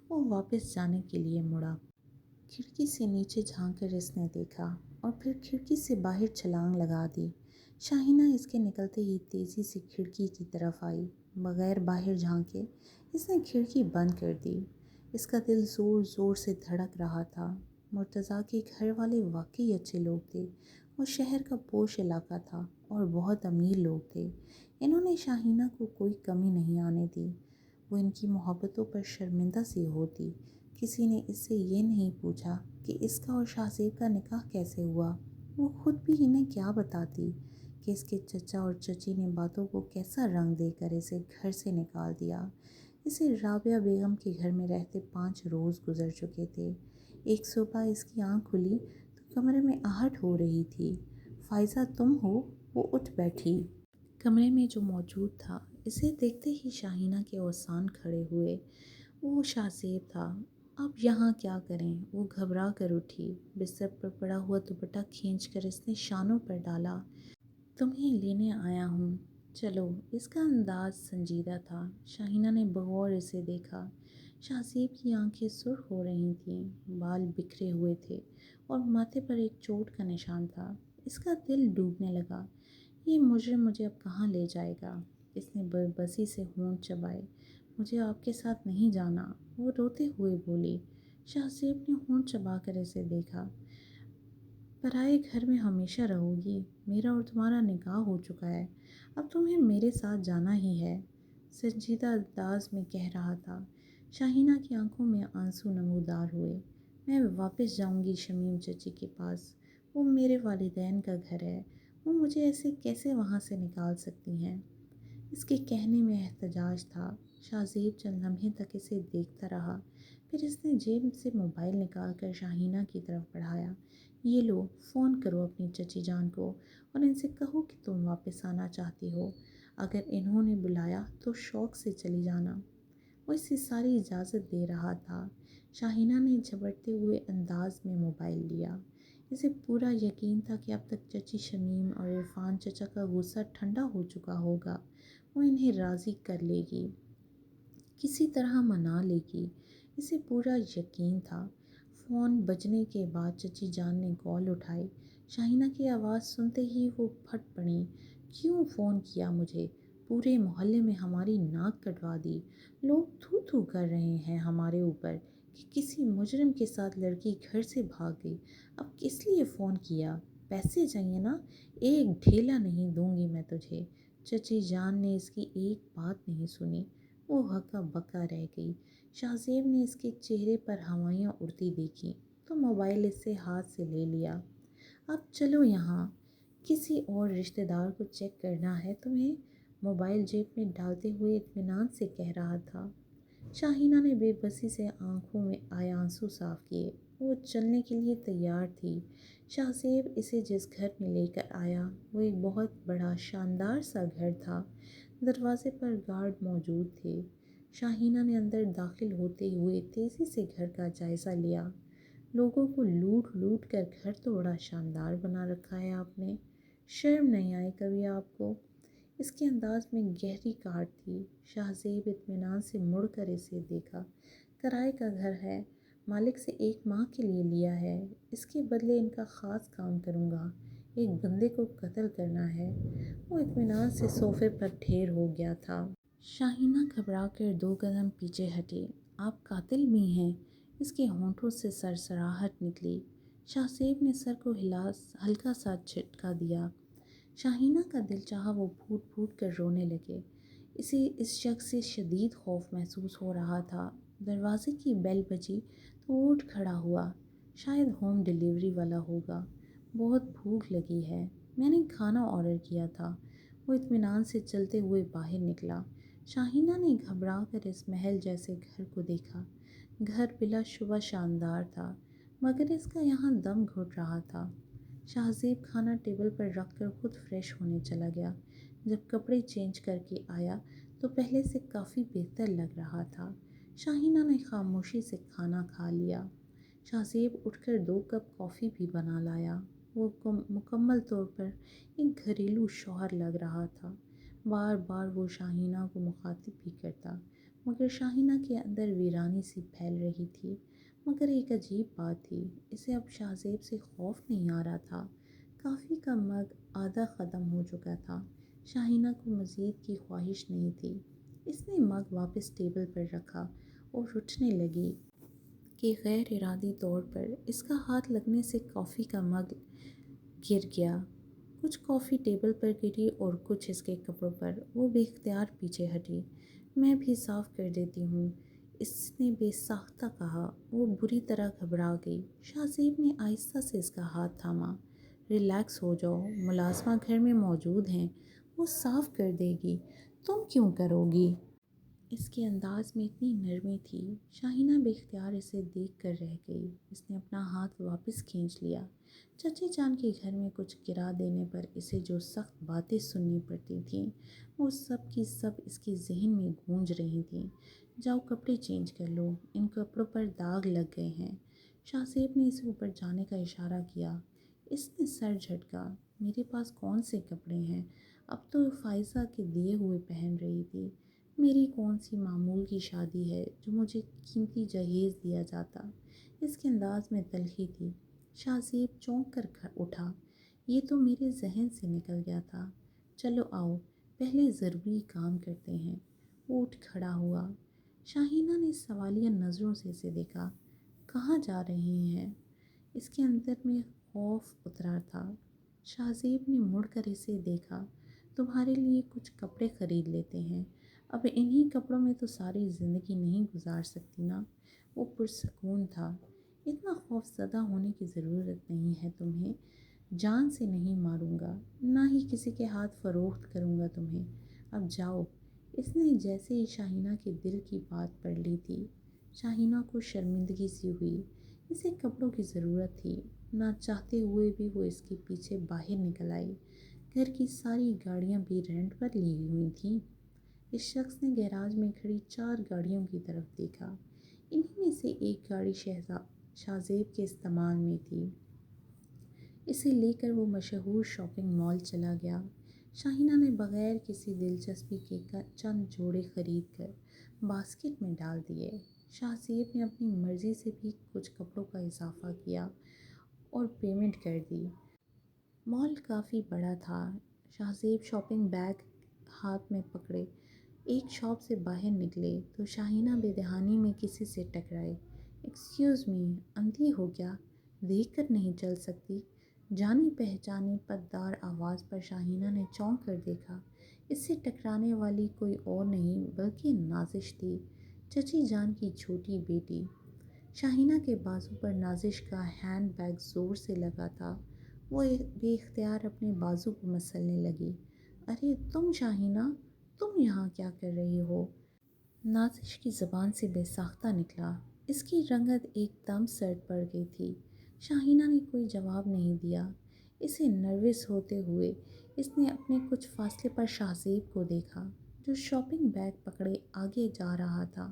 وہ واپس جانے کے لیے مڑا۔ کھڑکی سے نیچے جھانک کر اس نے دیکھا اور پھر کھڑکی سے باہر چھلانگ لگا دی۔ شاہینہ اس کے نکلتے ہی تیزی سے کھڑکی کی طرف آئی۔ بغیر باہر جھانکے اس نے کھڑکی بند کر دی۔ اس کا دل زور زور سے دھڑک رہا تھا۔ مرتضیٰ کے گھر والے واقعی اچھے لوگ تھے۔ وہ شہر کا پوش علاقہ تھا اور بہت امیر لوگ تھے۔ انہوں نے شاہینہ کو کوئی کمی نہیں آنے دی۔ وہ ان کی محبتوں پر شرمندہ سی ہوتی۔ کسی نے اس سے یہ نہیں پوچھا کہ اس کا اور شاہزیب کا نکاح کیسے ہوا۔ وہ خود بھی انہیں کیا بتاتی کہ اس کے چچا اور چچی نے باتوں کو کیسا رنگ دے کر اسے گھر سے نکال دیا۔ اسے رابعہ بیگم کے گھر میں رہتے 5 روز گزر چکے تھے۔ ایک صبح اس کی آنکھ کھلی تو کمرے میں آہٹ ہو رہی تھی۔ فائزہ تم ہو؟ وہ اٹھ بیٹھی۔ کمرے میں جو موجود تھا اسے دیکھتے ہی شاہینہ کے اوسان کھڑے ہوئے۔ وہ شاہزیب تھا۔ اب یہاں کیا کریں؟ وہ گھبرا کر اٹھی۔ بستر پر پڑا ہوا دوپٹہ کھینچ کر اس نے شانوں پر ڈالا۔ تمہیں لینے آیا ہوں، چلو۔ اس کا انداز سنجیدہ تھا۔ شاہینہ نے بغور اسے دیکھا۔ شاہزیب کی آنکھیں سرخ ہو رہی تھیں، بال بکھرے ہوئے تھے اور ماتھے پر ایک چوٹ کا نشان تھا۔ اس کا دل ڈوبنے لگا۔ یہ مجرم مجھے اب کہاں لے جائے گا؟ اس نے بے بسی سے ہونٹ چبائے۔ مجھے آپ کے ساتھ نہیں جانا، وہ روتے ہوئے بولی۔ شاہزیب نے ہونٹ چبا کر اسے دیکھا۔ پرائے گھر میں ہمیشہ رہو گی؟ میرا اور تمہارا نکاح ہو چکا ہے، اب تمہیں میرے ساتھ جانا ہی ہے، سنجیدہ انداز میں کہہ رہا تھا۔ شاہینہ کی آنکھوں میں آنسو نمودار ہوئے۔ میں واپس جاؤں گی شمیم چچی کے پاس، وہ میرے والدین کا گھر ہے، وہ مجھے ایسے کیسے وہاں سے نکال سکتی ہیں؟ اس کے کہنے میں احتجاج تھا۔ شاہزیب چند لمحے تک اسے دیکھتا رہا، پھر اس نے جیب سے موبائل نکال کر شاہینہ کی طرف بڑھایا۔ یہ لو، فون کرو اپنی چچی جان کو اور ان سے کہو کہ تم واپس آنا چاہتی ہو۔ اگر انہوں نے بلایا تو شوق سے چلی جانا۔ وہ اسے ساری اجازت دے رہا تھا۔ شاہینہ نے جھپٹتے ہوئے انداز میں موبائل لیا۔ اسے پورا یقین تھا کہ اب تک چچی شمیم اور عرفان چچا کا غصہ ٹھنڈا ہو چکا ہوگا۔ وہ انہیں راضی کر لے گی، کسی طرح منا لے گی، اسے پورا یقین تھا۔ فون بجنے کے بعد چچی جان نے کال اٹھائی۔ شاہینہ کی آواز سنتے ہی وہ پھٹ پڑیں۔ کیوں فون کیا مجھے؟ پورے محلے میں ہماری ناک کٹوا دی۔ لوگ تھو تھو کر رہے ہیں ہمارے اوپر کہ کسی مجرم کے ساتھ لڑکی گھر سے بھاگ گئی۔ اب کس لیے فون کیا؟ پیسے چاہیے نا؟ ایک ڈھیلا نہیں دوں گی میں تجھے۔ چچی جان نے اس کی ایک بات نہیں سنی۔ وہ ہکا بکا رہ گئی۔ شاہزیب نے اس کے چہرے پر ہوائیاں اڑتی دیکھی تو موبائل اس سے ہاتھ سے لے لیا۔ اب چلو یہاں، کسی اور رشتہ دار کو چیک کرنا ہے تمہیں؟ موبائل جیب میں ڈالتے ہوئے اطمینان سے کہہ رہا تھا۔ شاہینہ نے بے بسی سے آنکھوں میں آئے آنسو صاف کیے۔ وہ چلنے کے لیے تیار تھی۔ شاہزیب اسے جس گھر میں لے کر آیا وہ ایک بہت بڑا شاندار سا گھر تھا۔ دروازے پر گارڈ موجود تھے۔ شاہینہ نے اندر داخل ہوتے ہوئے تیزی سے گھر کا جائزہ لیا۔ لوگوں کو لوٹ لوٹ کر گھر تو بڑا شاندار بنا رکھا ہے آپ نے، شرم نہیں آئی کبھی آپ کو؟ اس کے انداز میں گہری کاٹ تھی۔ شاہزیب اطمینان سے مڑ کر اسے دیکھا۔ کرائے کا گھر ہے، مالک سے 1 ماہ کے لیے لیا ہے، اس کے بدلے ان کا خاص کام کروں گا، ایک بندے کو قتل کرنا ہے۔ وہ اطمینان سے صوفے پر ڈھیر ہو گیا تھا۔ شاہینہ گھبرا کر 2 قدم پیچھے ہٹی۔ آپ قاتل بھی ہیں؟ اس کے ہونٹوں سے سرسراہٹ نکلی۔ شاہزیب نے سر کو ہلکا سا جھٹکا دیا۔ شاہینہ کا دل چاہا وہ پھوٹ پھوٹ کر رونے لگے۔ اسے اس شخص سے شدید خوف محسوس ہو رہا تھا۔ دروازے کی بیل بجی تو وہ اٹھ کھڑا ہوا۔ شاید ہوم ڈیلیوری والا ہوگا۔ بہت بھوک لگی ہے، میں نے کھانا آرڈر کیا تھا۔ وہ اطمینان سے چلتے ہوئے باہر نکلا۔ شاہینہ نے گھبرا کر اس محل جیسے گھر کو دیکھا۔ گھر بلا شبہ شاندار تھا، مگر اس کا یہاں دم گھٹ رہا تھا۔ شاہزیب کھانا ٹیبل پر رکھ کر خود فریش ہونے چلا گیا۔ جب کپڑے چینج کر کے آیا تو پہلے سے کافی بہتر لگ رہا تھا۔ شاہینہ نے خاموشی سے کھانا کھا لیا۔ شاہزیب اٹھ کر 2 کپ کافی بھی بنا لایا۔ وہ مکمل طور پر ایک گھریلو شوہر لگ رہا تھا۔ بار بار وہ شاہینہ کو مخاطب بھی کرتا، مگر شاہینہ کے اندر ویرانی سی پھیل رہی تھی۔ مگر ایک عجیب بات تھی، اسے اب شاہزیب سے خوف نہیں آ رہا تھا۔ کافی کا مگ آدھا ختم ہو چکا تھا۔ شاہینہ کو مزید کی خواہش نہیں تھی۔ اس نے مگ واپس ٹیبل پر رکھا اور اٹھنے لگی کہ غیر ارادی طور پر اس کا ہاتھ لگنے سے کافی کا مگ گر گیا۔ کچھ کافی ٹیبل پر گری اور کچھ اس کے کپڑوں پر۔ وہ بے اختیار پیچھے ہٹی۔ میں بھی صاف کر دیتی ہوں، اس نے بے ساختہ کہا۔ وہ بری طرح گھبرا گئی۔ شاہزیب نے آہستہ سے اس کا ہاتھ تھاما۔ ریلیکس ہو جاؤ، ملازمہ گھر میں موجود ہیں، وہ صاف کر دے گی، تم کیوں کرو گی؟ اس کے انداز میں اتنی نرمی تھی۔ شاہینہ بے اختیار اسے دیکھ کر رہ گئی۔ اس نے اپنا ہاتھ واپس کھینچ لیا۔ چچی جان کے گھر میں کچھ گرا دینے پر اسے جو سخت باتیں سننی پڑتی تھیں، وہ سب کی سب اس کے ذہن میں گونج رہی تھیں۔ جاؤ کپڑے چینج کر لو، ان کپڑوں پر داغ لگ گئے ہیں۔ شاہزیب نے اسے اوپر جانے کا اشارہ کیا۔ اس نے سر جھٹکا۔ میرے پاس کون سے کپڑے ہیں؟ اب تو فائزہ کے دیے ہوئے پہن رہی تھی۔ میری کون سی معمول کی شادی ہے جو مجھے قیمتی جہیز دیا جاتا؟ اس کے انداز میں تلخی تھی۔ شاہزیب چونک کر اٹھا۔ یہ تو میرے ذہن سے نکل گیا تھا۔ چلو آؤ، پہلے ضروری کام کرتے ہیں۔ وہ اٹھ کھڑا ہوا۔ شاہینہ نے سوالیہ نظروں سے اسے دیکھا۔ کہاں جا رہے ہیں؟ اس کے اندر میں خوف اترا تھا۔ شاہزیب نے مڑ کر اسے دیکھا۔ تمہارے لیے کچھ کپڑے خرید لیتے ہیں، اب انہی کپڑوں میں تو ساری زندگی نہیں گزار سکتی نا۔ وہ پرسکون تھا۔ اتنا خوف زدہ ہونے کی ضرورت نہیں ہے تمہیں۔ جان سے نہیں ماروں گا، نہ ہی کسی کے ہاتھ فروخت کروں گا تمہیں۔ اب جاؤ۔ اس نے جیسے ہی شاہینہ کے دل کی بات پڑھ لی تھی۔ شاہینہ کو شرمندگی سی ہوئی۔ اسے کپڑوں کی ضرورت تھی، نہ چاہتے ہوئے بھی وہ اس کے پیچھے باہر نکل آئی۔ گھر کی ساری گاڑیاں بھی رینٹ پر لی ہوئی تھیں۔ اس شخص نے گیراج میں کھڑی 4 گاڑیوں کی طرف دیکھا۔ انہی میں سے ایک گاڑی شاہزیب کے استعمال میں تھی۔ اسے لے کر وہ مشہور شاپنگ مال چلا گیا۔ شاہینہ نے بغیر کسی دلچسپی کے چند جوڑے خرید کر باسکٹ میں ڈال دیے۔ شاہزیب نے اپنی مرضی سے بھی کچھ کپڑوں کا اضافہ کیا اور پیمنٹ کر دی۔ مال کافی بڑا تھا۔ شاہزیب شاپنگ بیگ ہاتھ میں پکڑے ایک شاپ سے باہر نکلے تو شاہینہ بے دہانی میں کسی سے ٹکرائے۔ ایکسکیوز می، اندھی ہو کیا؟ دیکھ کر نہیں چل سکتی؟ جانی پہچانی پتدار آواز پر شاہینہ نے چونک کر دیکھا۔ اس سے ٹکرانے والی کوئی اور نہیں بلکہ نازش تھی، چچی جان کی چھوٹی بیٹی۔ شاہینہ کے بازو پر نازش کا ہینڈ بیگ زور سے لگا تھا۔ وہ بے اختیار اپنے بازو کو مسلنے لگی۔ ارے تم شاہینہ، تم یہاں کیا کر رہی ہو؟ نازش کی زبان سے بے ساختہ نکلا۔ اس کی رنگت ایک دم سرد پڑ گئی تھی۔ شاہینہ نے کوئی جواب نہیں دیا۔ اسے نروس ہوتے ہوئے اس نے اپنے کچھ فاصلے پر شاہزیب کو دیکھا، جو شاپنگ بیگ پکڑے آگے جا رہا تھا،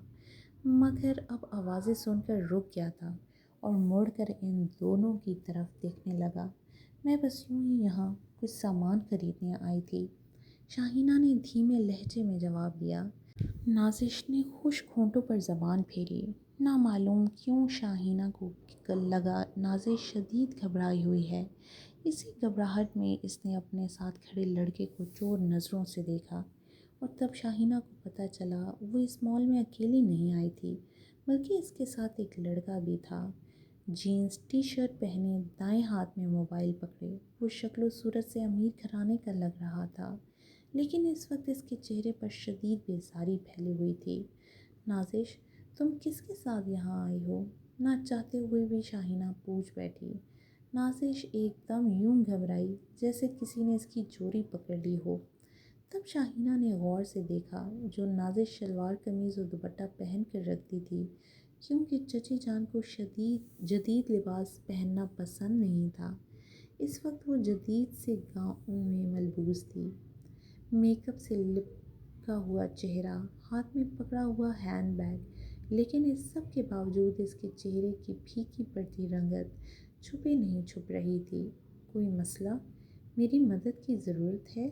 مگر اب آوازیں سن کر رک گیا تھا اور مڑ کر ان دونوں کی طرف دیکھنے لگا۔ میں بس یوں ہی یہاں کچھ سامان خریدنے آئی تھی۔ شاہینہ نے دھیمے لہجے میں جواب دیا۔ نازش نے خشک ہونٹوں پر زبان پھیری۔ نامعلوم کیوں شاہینہ کو لگا نازش شدید گھبرائی ہوئی ہے۔ اسی گھبراہٹ میں اس نے اپنے ساتھ کھڑے لڑکے کو چور نظروں سے دیکھا، اور تب شاہینہ کو پتہ چلا وہ اس مال میں اکیلی نہیں آئی تھی، بلکہ اس کے ساتھ ایک لڑکا بھی تھا۔ جینز ٹی شرٹ پہنے، دائیں ہاتھ میں موبائل پکڑے، وہ شکل و صورت سے امیر گھرانے کا لگ رہا تھا، لیکن اس وقت اس کے چہرے پر شدید بیزاری پھیلی ہوئی تھی۔ نازش، تم کس کے ساتھ یہاں آئی ہو؟ نہ چاہتے ہوئے بھی شاہینہ پوچھ بیٹھی۔ نازش ایک دم یوں گھبرائی جیسے کسی نے اس کی چوری پکڑ لی ہو۔ تب شاہینہ نے غور سے دیکھا جو نازش شلوار قمیض اور دوپٹہ پہن کر رکھتی تھی، کیونکہ چچی جان کو جدید لباس پہننا پسند نہیں تھا۔ اس وقت وہ جدید سے گاؤن میں ملبوس تھی، میک اپ سے لپکا ہوا چہرہ، ہاتھ میں پکڑا ہوا ہینڈ بیگ، لیکن اس سب کے باوجود اس کے چہرے کی پھیکی پڑتی رنگت چھپے نہیں چھپ رہی تھی۔ کوئی مسئلہ؟ میری مدد کی ضرورت ہے؟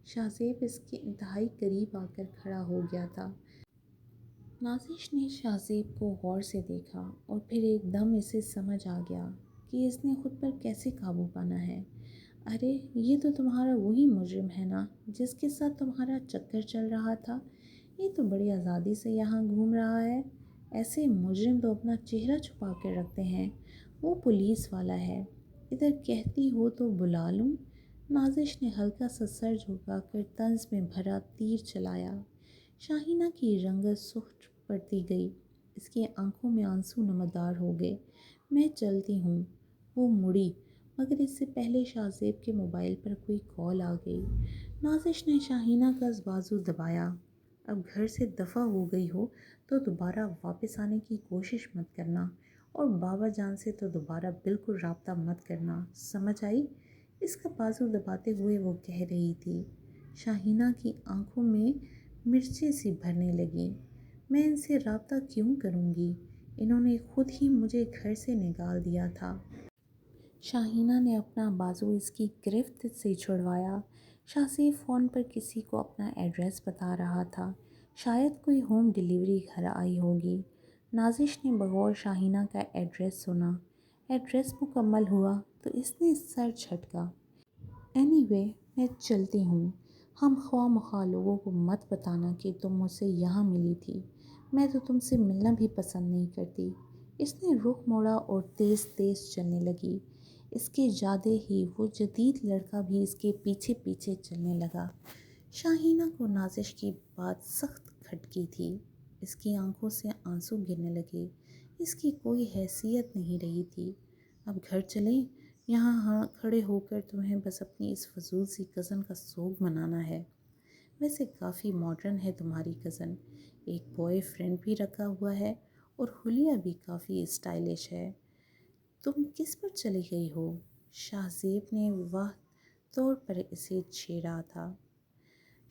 شاہ زیب اس کے انتہائی قریب آ کر کھڑا ہو گیا تھا۔ نازش نے شاہ زیب کو غور سے دیکھا اور پھر ایک دم اسے سمجھ آ گیا کہ اس نے خود پر کیسے قابو پانا ہے۔ ارے یہ تو تمہارا وہی مجرم ہے نا جس کے ساتھ تمہارا چکر چل رہا تھا؟ یہ تو بڑی آزادی سے یہاں گھوم رہا ہے۔ ایسے مجرم تو اپنا چہرہ چھپا کر رکھتے ہیں۔ وہ پولیس والا ہے، ادھر کہتی ہو تو بلا لوں؟ نازش نے ہلکا سا سر جھکا کر طنز میں بھرا تیر چلایا۔ شاہینہ کی رنگت سرخ پڑتی گئی، اس کی آنکھوں میں آنسو نمودار ہو گئے۔ میں چلتی ہوں۔ وہ مڑی، مگر اس سے پہلے شاہ زیب کے موبائل پر کوئی کال آ گئی۔ نازش نے شاہینہ کا بازو دبایا۔ اب گھر سے دفع ہو گئی ہو تو دوبارہ واپس آنے کی کوشش مت کرنا، اور بابا جان سے تو دوبارہ بالکل رابطہ مت کرنا، سمجھ آئی؟ اس کا بازو دباتے ہوئے وہ کہہ رہی تھی۔ شاہینہ کی آنکھوں میں مرچیں سی بھرنے لگیں۔ میں ان سے رابطہ کیوں کروں گی؟ انہوں نے خود ہی مجھے گھر سے نکال دیا تھا۔ شاہینہ نے اپنا بازو اس کی گرفت سے چھڑوایا۔ شاہ زیب فون پر کسی کو اپنا ایڈریس بتا رہا تھا، شاید کوئی ہوم ڈیلیوری گھر آئی ہوگی۔ نازش نے بغور شاہینہ کا ایڈریس سنا۔ ایڈریس مکمل ہوا تو اس نے سر جھٹکا۔ اینی وے میں چلتی ہوں۔ ہم خواہ مخواہ لوگوں کو مت بتانا کہ تم مجھ سے یہاں ملی تھی، میں تو تم سے ملنا بھی پسند نہیں کرتی۔ اس نے رخ موڑا اور تیز تیز چلنے لگی۔ اس کے جاتے ہی وہ جدید لڑکا بھی اس کے پیچھے پیچھے چلنے لگا۔ شاہینہ کو نازش کی بات سخت کھٹکی تھی۔ اس کی آنکھوں سے آنسو گرنے لگے۔ اس کی کوئی حیثیت نہیں رہی تھی۔ اب گھر چلیں؟ یہاں کھڑے ہو کر تمہیں بس اپنی اس فضول سی کزن کا سوگ منانا ہے۔ ویسے کافی ماڈرن ہے تمہاری کزن، ایک بوائے فرینڈ بھی رکھا ہوا ہے، اور حلیہ بھی کافی اسٹائلش ہے۔ تم کس پر چلی گئی ہو؟ شاہ زیب نے واہ طور پر اسے چھیڑا تھا۔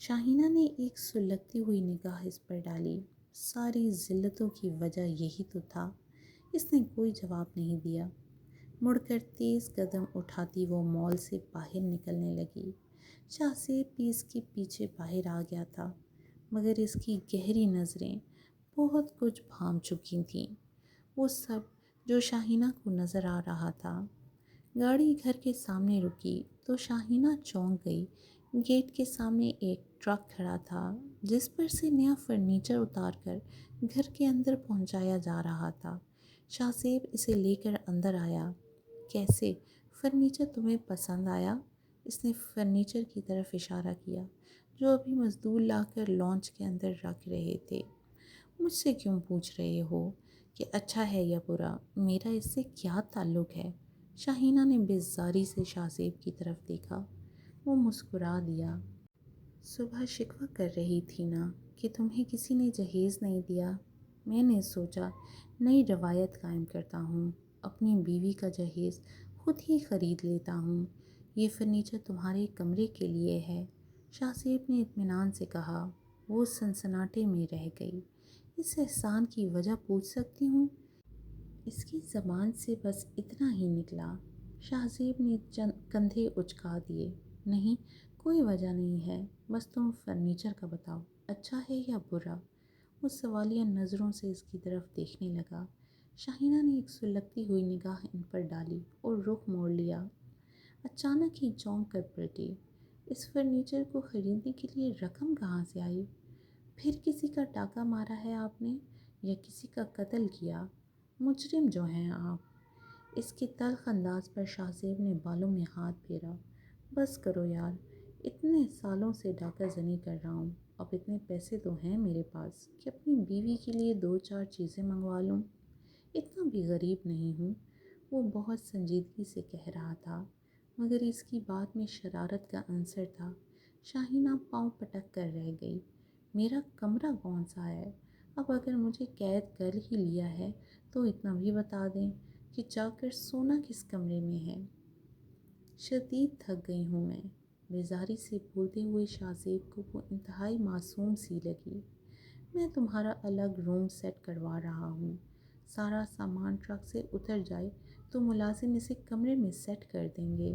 شاہینہ نے ایک سلگتی ہوئی نگاہ اس پر ڈالی۔ ساری ذلتوں کی وجہ یہی تو تھا۔ اس نے کوئی جواب نہیں دیا۔ مڑ کر تیز قدم اٹھاتی وہ مال سے باہر نکلنے لگی۔ شاہ زیب بھی اس کے پیچھے باہر آ گیا تھا، مگر اس کی گہری نظریں بہت کچھ بھانپ چکی تھیں، وہ سب جو شاہینہ کو نظر آ رہا تھا۔ گاڑی گھر کے سامنے رکی تو شاہینہ چونک گئی۔ گیٹ کے سامنے ایک ٹرک کھڑا تھا جس پر سے نیا فرنیچر اتار کر گھر کے اندر پہنچایا جا رہا تھا۔ شاہ زیب اسے لے کر اندر آیا۔ کیسے؟ فرنیچر تمہیں پسند آیا؟ اس نے فرنیچر کی طرف اشارہ کیا جو ابھی مزدور لا کر لانچ کے اندر رکھ رہے تھے۔ مجھ سے کیوں پوچھ رہے ہو کہ اچھا ہے یا برا؟ میرا اس سے کیا تعلق ہے؟ شاہینہ نے بیزاری سے شاہ زیب کی طرف دیکھا۔ وہ مسکرا دیا۔ صبح شکوہ کر رہی تھی نا کہ تمہیں کسی نے جہیز نہیں دیا۔ میں نے سوچا نئی روایت قائم کرتا ہوں، اپنی بیوی کا جہیز خود ہی خرید لیتا ہوں۔ یہ فرنیچر تمہارے کمرے کے لیے ہے، شاہ زیب نے اطمینان سے کہا۔ وہ سنسناٹے میں رہ گئی۔ اس احسان کی وجہ پوچھ سکتی ہوں؟ اس کی زبان سے بس اتنا ہی نکلا۔ شاہ زیب نے چند کندھے اچکا دیے۔ نہیں، کوئی وجہ نہیں ہے، بس تم فرنیچر کا بتاؤ، اچھا ہے یا برا؟ وہ سوالیہ نظروں سے اس کی طرف دیکھنے لگا۔ شاہینہ نے ایک سلگتی ہوئی نگاہ ان پر ڈالی اور رخ موڑ لیا۔ اچانک ہی چونک کر پلٹی۔ اس فرنیچر کو خریدنے کے لیے رقم کہاں سے آئی؟ پھر کسی کا ڈاکہ مارا ہے آپ نے یا کسی کا قتل کیا؟ مجرم جو ہیں آپ۔ اس کے تلخ انداز پر شاہ زیب نے بالوں میں ہاتھ پھیرا۔ بس کرو یار، اتنے سالوں سے ڈاکہ زنی کر رہا ہوں، اب اتنے پیسے تو ہیں میرے پاس کہ اپنی بیوی کے لیے 2-4 چیزیں منگوا لوں۔ اتنا بھی غریب نہیں ہوں۔ وہ بہت سنجیدگی سے کہہ رہا تھا، مگر اس کی بات میں شرارت کا عنصر تھا۔ شاہینہ پاؤں پٹک کر رہ گئی۔ میرا کمرہ کون سا ہے؟ اب اگر مجھے قید کر ہی لیا ہے تو اتنا بھی بتا دیں کہ جا کر سونا کس کمرے میں ہے۔ شدید تھک گئی ہوں میں، بیزاری سے بولتے ہوئے شاہ زیب کو وہ انتہائی معصوم سی لگی۔ میں تمہارا الگ روم سیٹ کروا رہا ہوں۔ سارا سامان ٹرک سے اتر جائے تو ملازم اسے کمرے میں سیٹ کر دیں گے۔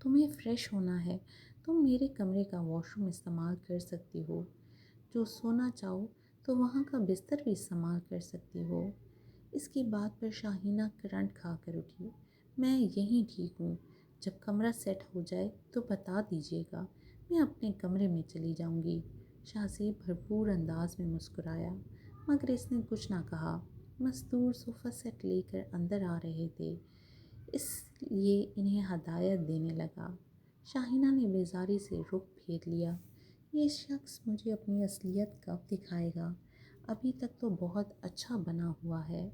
تمہیں فریش ہونا ہے تو میرے کمرے کا واش روم استعمال کر سکتی ہو۔ جو سونا چاہو تو وہاں کا بستر بھی استعمال کر سکتی ہو۔ اس کی بات پر شاہینہ کرنٹ کھا کر اٹھی۔ میں یہیں ٹھیک ہوں، جب کمرہ سیٹ ہو جائے تو بتا دیجیے گا، میں اپنے کمرے میں چلی جاؤں گی۔ شاہ زیب بھرپور انداز میں مسکرایا، مگر اس نے کچھ نہ کہا۔ مزدور صوفہ سیٹ لے کر اندر آ رہے تھے، اس لیے انہیں ہدایت دینے لگا۔ شاہینہ نے بیزاری سے رخ پھیر لیا۔ یہ شخص مجھے اپنی اصلیت کب دکھائے گا؟ ابھی تک تو بہت اچھا بنا ہوا ہے۔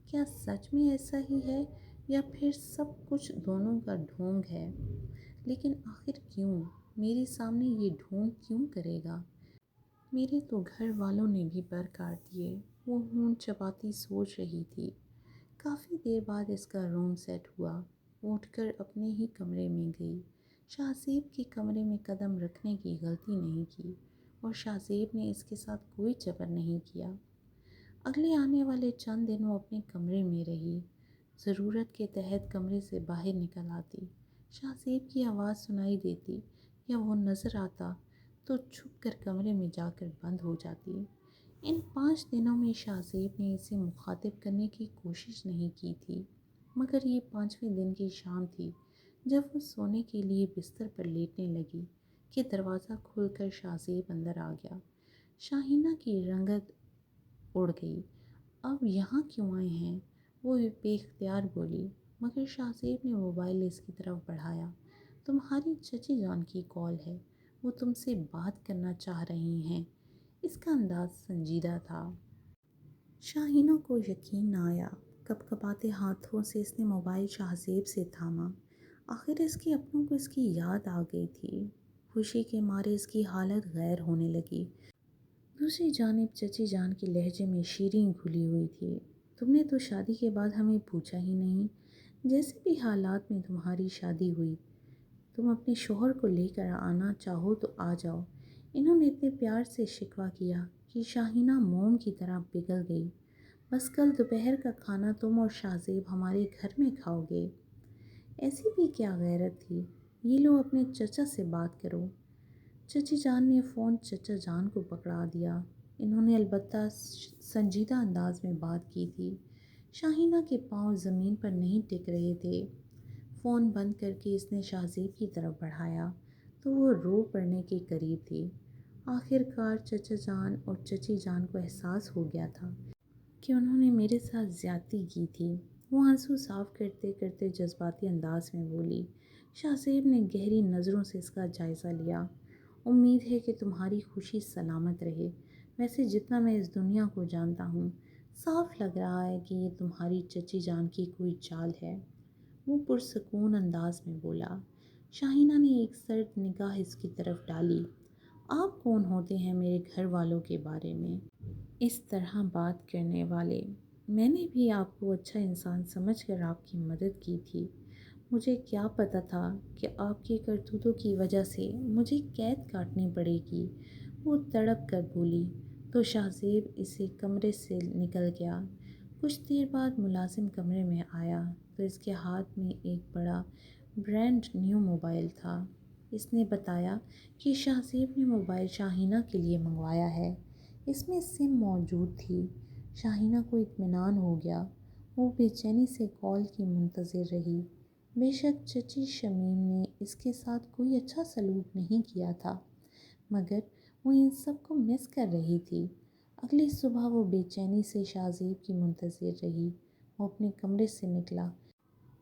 کیا سچ میں ایسا ہی ہے یا پھر سب کچھ دونوں کا ڈھونگ ہے؟ لیکن آخر کیوں؟ میرے سامنے یہ ڈھونگ کیوں کرے گا؟ میرے تو گھر والوں نے بھی پر کاٹ دیے۔ وہ ہونٹ چباتی سوچ رہی تھی۔ کافی دیر بعد اس کا روم سیٹ ہوا۔ وہ اٹھ کر اپنے ہی کمرے میں گئی۔ شاہ زیب کے کمرے میں قدم رکھنے کی غلطی نہیں کی اور شاہ زیب نے اس کے ساتھ کوئی جبر نہیں کیا۔ اگلے آنے والے چند دن وہ اپنے کمرے میں رہی۔ ضرورت کے تحت کمرے سے باہر نکل آتی، شاہ زیب کی آواز سنائی دیتی یا وہ نظر آتا تو چھپ کر کمرے میں جا کر بند ہو جاتی۔ ان 5 دنوں میں شاہ زیب نے اسے مخاطب کرنے کی کوشش نہیں کی تھی، مگر یہ 5ویں دن کی شام تھی جب وہ سونے کے لیے بستر پر لیٹنے لگی کہ دروازہ کھل کر شاہ زیب اندر آ گیا۔ شاہینہ کی رنگت اڑ گئی۔ اب یہاں کیوں آئے ہیں؟ وہ بے اختیار بولی، مگر شاہ زیب نے موبائل اس کی طرف بڑھایا۔ تمہاری چچی جان کی کال ہے، وہ تم سے بات کرنا چاہ رہی ہیں۔ اس کا انداز سنجیدہ تھا۔ شاہینہ کو یقین نہ آیا۔ کپ کپاتے ہاتھوں سے اس نے موبائل شاہ زیب سے تھاما۔ آخر اس کے اپنوں کو اس کی یاد آ گئی تھی۔ خوشی کے مارے اس کی حالت غیر ہونے لگی۔ دوسری جانب چچی جان کے لہجے میں شیریں گھلی ہوئی تھی۔ تم نے تو شادی کے بعد ہمیں پوچھا ہی نہیں، جیسے بھی حالات میں تمہاری شادی ہوئی، تم اپنے شوہر کو لے کر آنا چاہو تو آ جاؤ۔ انہوں نے اتنے پیار سے شکوہ کیا کہ شاہینہ موم کی طرح پگھل گئی۔ بس کل دوپہر کا کھانا تم اور شاہ زیب ہمارے گھر میں کھاؤ گے۔ ایسی بھی کیا غیرت تھی؟ یہ لو اپنے چچا سے بات کرو۔ چچی جان نے فون چچا جان کو پکڑا دیا۔ انہوں نے البتہ سنجیدہ انداز میں بات کی تھی۔ شاہینہ کے پاؤں زمین پر نہیں ٹک رہے تھے۔ فون بند کر کے اس نے شاہ زیب کی طرف بڑھایا تو وہ رو پڑنے کے قریب تھی۔ آخر کار چچا جان اور چچی جان کو احساس ہو گیا تھا کہ انہوں نے میرے ساتھ زیادتی کی تھی۔ وہ آنسو صاف کرتے کرتے جذباتی انداز میں بولی۔ شاہ زیب نے گہری نظروں سے اس کا جائزہ لیا۔ امید ہے کہ تمہاری خوشی سلامت رہے۔ ویسے جتنا میں اس دنیا کو جانتا ہوں، صاف لگ رہا ہے کہ یہ تمہاری چچی جان کی کوئی چال ہے۔ وہ پرسکون انداز میں بولا۔ شاہینہ نے ایک سرد نگاہ اس کی طرف ڈالی۔ آپ کون ہوتے ہیں میرے گھر والوں کے بارے میں اس طرح بات کرنے والے؟ میں نے بھی آپ کو اچھا انسان سمجھ کر آپ کی مدد کی تھی۔ مجھے کیا پتہ تھا کہ آپ کی کرتوتوں کی وجہ سے مجھے قید کاٹنی پڑے گی، وہ تڑپ کر بولی۔ تو شاہ زیب اسے کمرے سے نکل گیا۔ کچھ دیر بعد ملازم کمرے میں آیا تو اس کے ہاتھ میں ایک بڑا برانڈ نیو موبائل تھا۔ اس نے بتایا کہ شاہزیب نے موبائل شاہینہ کے لیے منگوایا ہے، اس میں سم موجود تھی۔ شاہینہ کو اطمینان ہو گیا، وہ بے چینی سے کال کی منتظر رہی۔ بے شک چچی شمیم نے اس کے ساتھ کوئی اچھا سلوک نہیں کیا تھا، مگر وہ ان سب کو مس کر رہی تھی۔ اگلی صبح وہ بے چینی سے شاہزیب کی منتظر رہی۔ وہ اپنے کمرے سے نکلا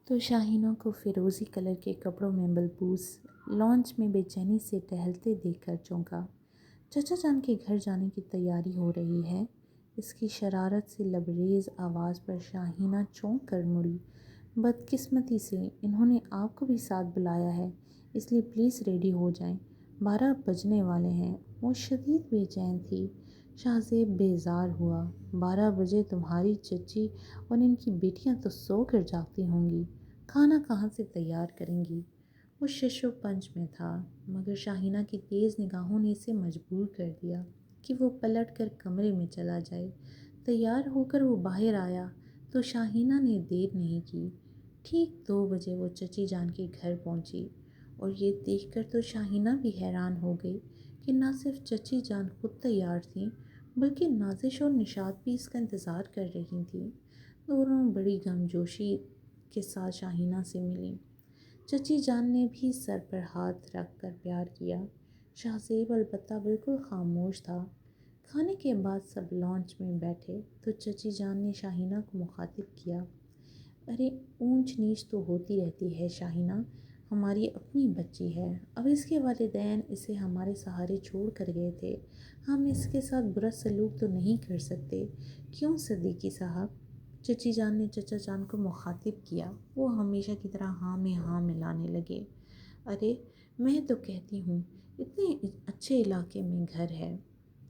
تو شاہینہ کو فیروزی کلر کے کپڑوں میں ملبوس لانچ میں بے چینی سے ٹہلتے دیکھ کر چونکا۔ چچا جان کے گھر جانے کی تیاری ہو رہی ہے، اس کی شرارت سے لبریز آواز پر شاہینہ چونک کر مڑی۔ بدقسمتی سے انہوں نے آپ کو بھی ساتھ بلایا ہے، اس لیے پلیز ریڈی ہو جائیں، 12 بجنے والے ہیں۔ وہ شدید بے چین تھی۔ شاہزیب بیزار ہوا، 12 بجے تمہاری چچی اور ان کی بیٹیاں تو سو کر جاگتی ہوں گی، کھانا کہاں سے تیار کریں گی؟ وہ شش و پنج میں تھا، مگر شاہینہ کی تیز نگاہوں نے اسے مجبور کر دیا کہ وہ پلٹ کر کمرے میں چلا جائے۔ تیار ہو کر وہ باہر آیا تو شاہینہ نے دیر نہیں کی۔ ٹھیک 2 بجے وہ چچی جان کے گھر پہنچی، اور یہ دیکھ کر تو شاہینہ بھی حیران ہو گئی کہ نہ صرف چچی جان خود تیار تھیں، بلکہ نازش اور نشاط بھی اس کا انتظار کر رہی تھیں۔ دونوں بڑی گمجوشی کے ساتھ شاہینہ سے ملیں۔ چچی جان نے بھی سر پر ہاتھ رکھ کر پیار کیا۔ شاہزیب البتہ بالکل خاموش تھا۔ کھانے کے بعد سب لانچ میں بیٹھے تو چچی جان نے شاہینہ کو مخاطب کیا، ارے اونچ نیچ تو ہوتی رہتی ہے شاہینہ، ہماری اپنی بچی ہے، اب اس کے والدین اسے ہمارے سہارے چھوڑ کر گئے تھے، ہم اس کے ساتھ برا سلوک تو نہیں کر سکتے، کیوں صدیقی صاحب؟ چچی جان نے چچا جان کو مخاطب کیا۔ وہ ہمیشہ کی طرح ہاں میں ہاں ملانے لگے۔ ارے میں تو کہتی ہوں اتنے اچھے علاقے میں گھر ہے،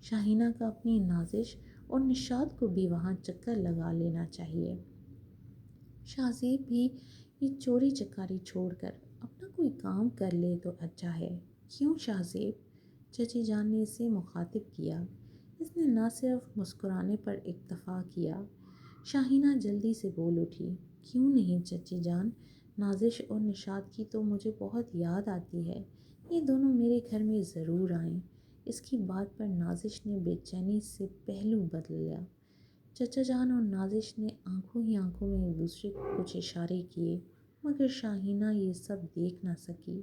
شاہینہ کا اپنی نازش اور نشاط کو بھی وہاں چکر لگا لینا چاہیے۔ شاہزیب بھی یہ چوری چکاری چھوڑ کر اپنا کوئی کام کر لے تو اچھا ہے، کیوں شاہزیب؟ چچی جان نے اسے مخاطب کیا۔ اس نے نہ صرف مسکرانے پر اکتفا کیا۔ شاہینہ جلدی سے بول اٹھی، کیوں نہیں چچی جان، نازش اور نشاط کی تو مجھے بہت یاد آتی ہے، یہ دونوں میرے گھر میں ضرور آئیں۔ اس کی بات پر نازش نے بے چینی سے پہلو بدل لیا۔ چچا جان اور نازش نے آنکھوں ہی آنکھوں میں ایک دوسرے کو کچھ اشارے کیے، مگر شاہینہ یہ سب دیکھ نہ سکی۔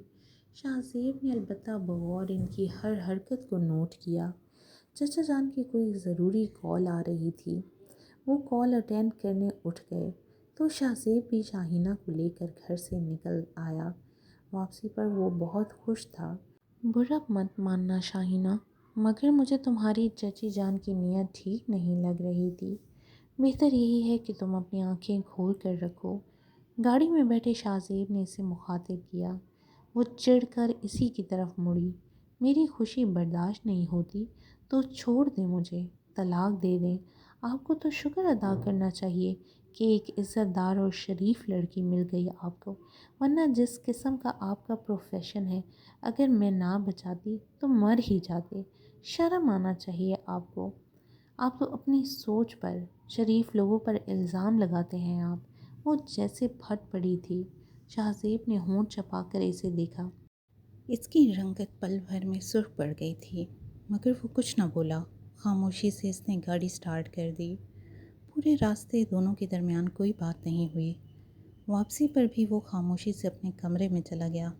شاہزیب نے البتہ بغور ان کی ہر حرکت کو نوٹ کیا۔ چچا جان کی کوئی ضروری کال آ رہی تھی، وہ کال اٹینڈ کرنے اٹھ گئے تو شاہزیب بھی شاہینہ کو لے کر گھر سے نکل آیا۔ واپسی پر وہ بہت خوش تھا۔ برا مت ماننا شاہینہ، مگر مجھے تمہاری چچی جان کی نیت ٹھیک نہیں لگ رہی تھی، بہتر یہی ہے کہ تم اپنی آنکھیں کھول کر رکھو۔ گاڑی میں بیٹھے شاہزیب نے اسے مخاطب کیا۔ وہ چڑھ کر اسی کی طرف مڑی، میری خوشی برداشت نہیں ہوتی تو چھوڑ دیں مجھے، طلاق دے دیں، آپ کو تو شکر ادا کرنا چاہیے کہ ایک عزت دار اور شریف لڑکی مل گئی آپ کو، ورنہ جس قسم کا آپ کا پروفیشن ہے، اگر میں نہ بچاتی تو مر ہی جاتے، شرم آنا چاہیے آپ کو۔ آپ تو اپنی سوچ پر، شریف لوگوں پر الزام لگاتے ہیں آپ۔ وہ جیسے پھٹ پڑی تھی۔ شاہزیب نے ہونٹ چپا کر اسے دیکھا۔ اس کی رنگت پل بھر میں سرخ پڑ گئی تھی، مگر وہ کچھ نہ بولا۔ خاموشی سے اس نے گاڑی سٹارٹ کر دی۔ پورے راستے دونوں کے درمیان کوئی بات نہیں ہوئی۔ واپسی پر بھی وہ خاموشی سے اپنے کمرے میں چلا گیا۔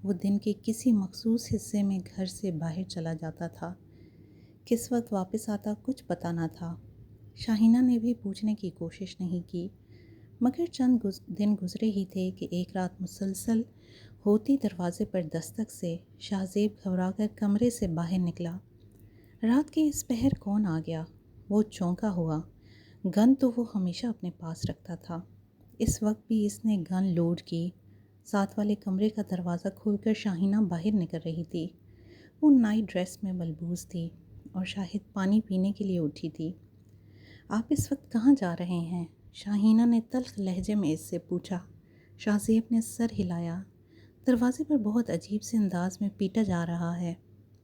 وہ دن کے کسی مخصوص حصے میں گھر سے باہر چلا جاتا تھا، کس وقت واپس آتا کچھ پتہ نہ تھا۔ شاہینہ نے بھی پوچھنے کی کوشش نہیں کی، مگر چند دن گزرے ہی تھے کہ ایک رات مسلسل ہوتی دروازے پر دستک سے شاہزیب گھبرا کر کمرے سے باہر نکلا۔ رات کے اس پہر کون آ گیا؟ وہ چونکا ہوا۔ گن تو وہ ہمیشہ اپنے پاس رکھتا تھا، اس وقت بھی اس نے گن لوڈ کی۔ ساتھ والے کمرے کا دروازہ کھول کر شاہینہ باہر نکل رہی تھی۔ وہ نائٹ ڈریس میں ملبوس تھی اور شاہد پانی پینے کے لیے اٹھی تھی۔ آپ اس وقت کہاں جا رہے ہیں؟ شاہینہ نے تلخ لہجے میں اس سے پوچھا۔ شاہزیب نے سر ہلایا۔ دروازے پر بہت عجیب سے انداز میں پیٹا جا رہا ہے،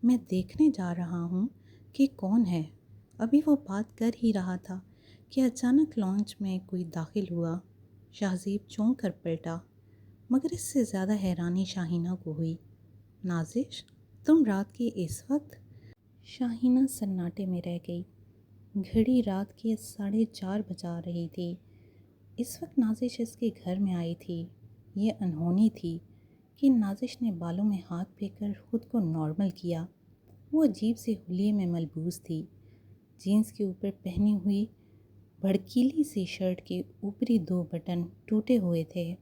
میں دیکھنے جا رہا ہوں کہ کون ہے۔ ابھی وہ بات کر ہی رہا تھا کہ اچانک لانچ میں کوئی داخل ہوا۔ شاہزیب چونک کر پلٹا، مگر اس سے زیادہ حیرانی شاہینہ کو ہوئی۔ نازش، تم رات کے اس وقت؟ شاہینہ سناٹے میں رہ گئی۔ گھڑی رات کے 4:30 بجا رہی تھی۔ اس وقت نازش اس کے گھر میں آئی تھی۔ یہ انہونی تھی کہ نازش نے بالوں میں ہاتھ پھیر کر خود کو نارمل کیا۔ وہ عجیب سے حلیے میں ملبوس تھی۔ جینس کے اوپر پہنی ہوئی بھڑکیلی سی شرٹ کے اوپری 2 بٹن ٹوٹے ہوئے تھے،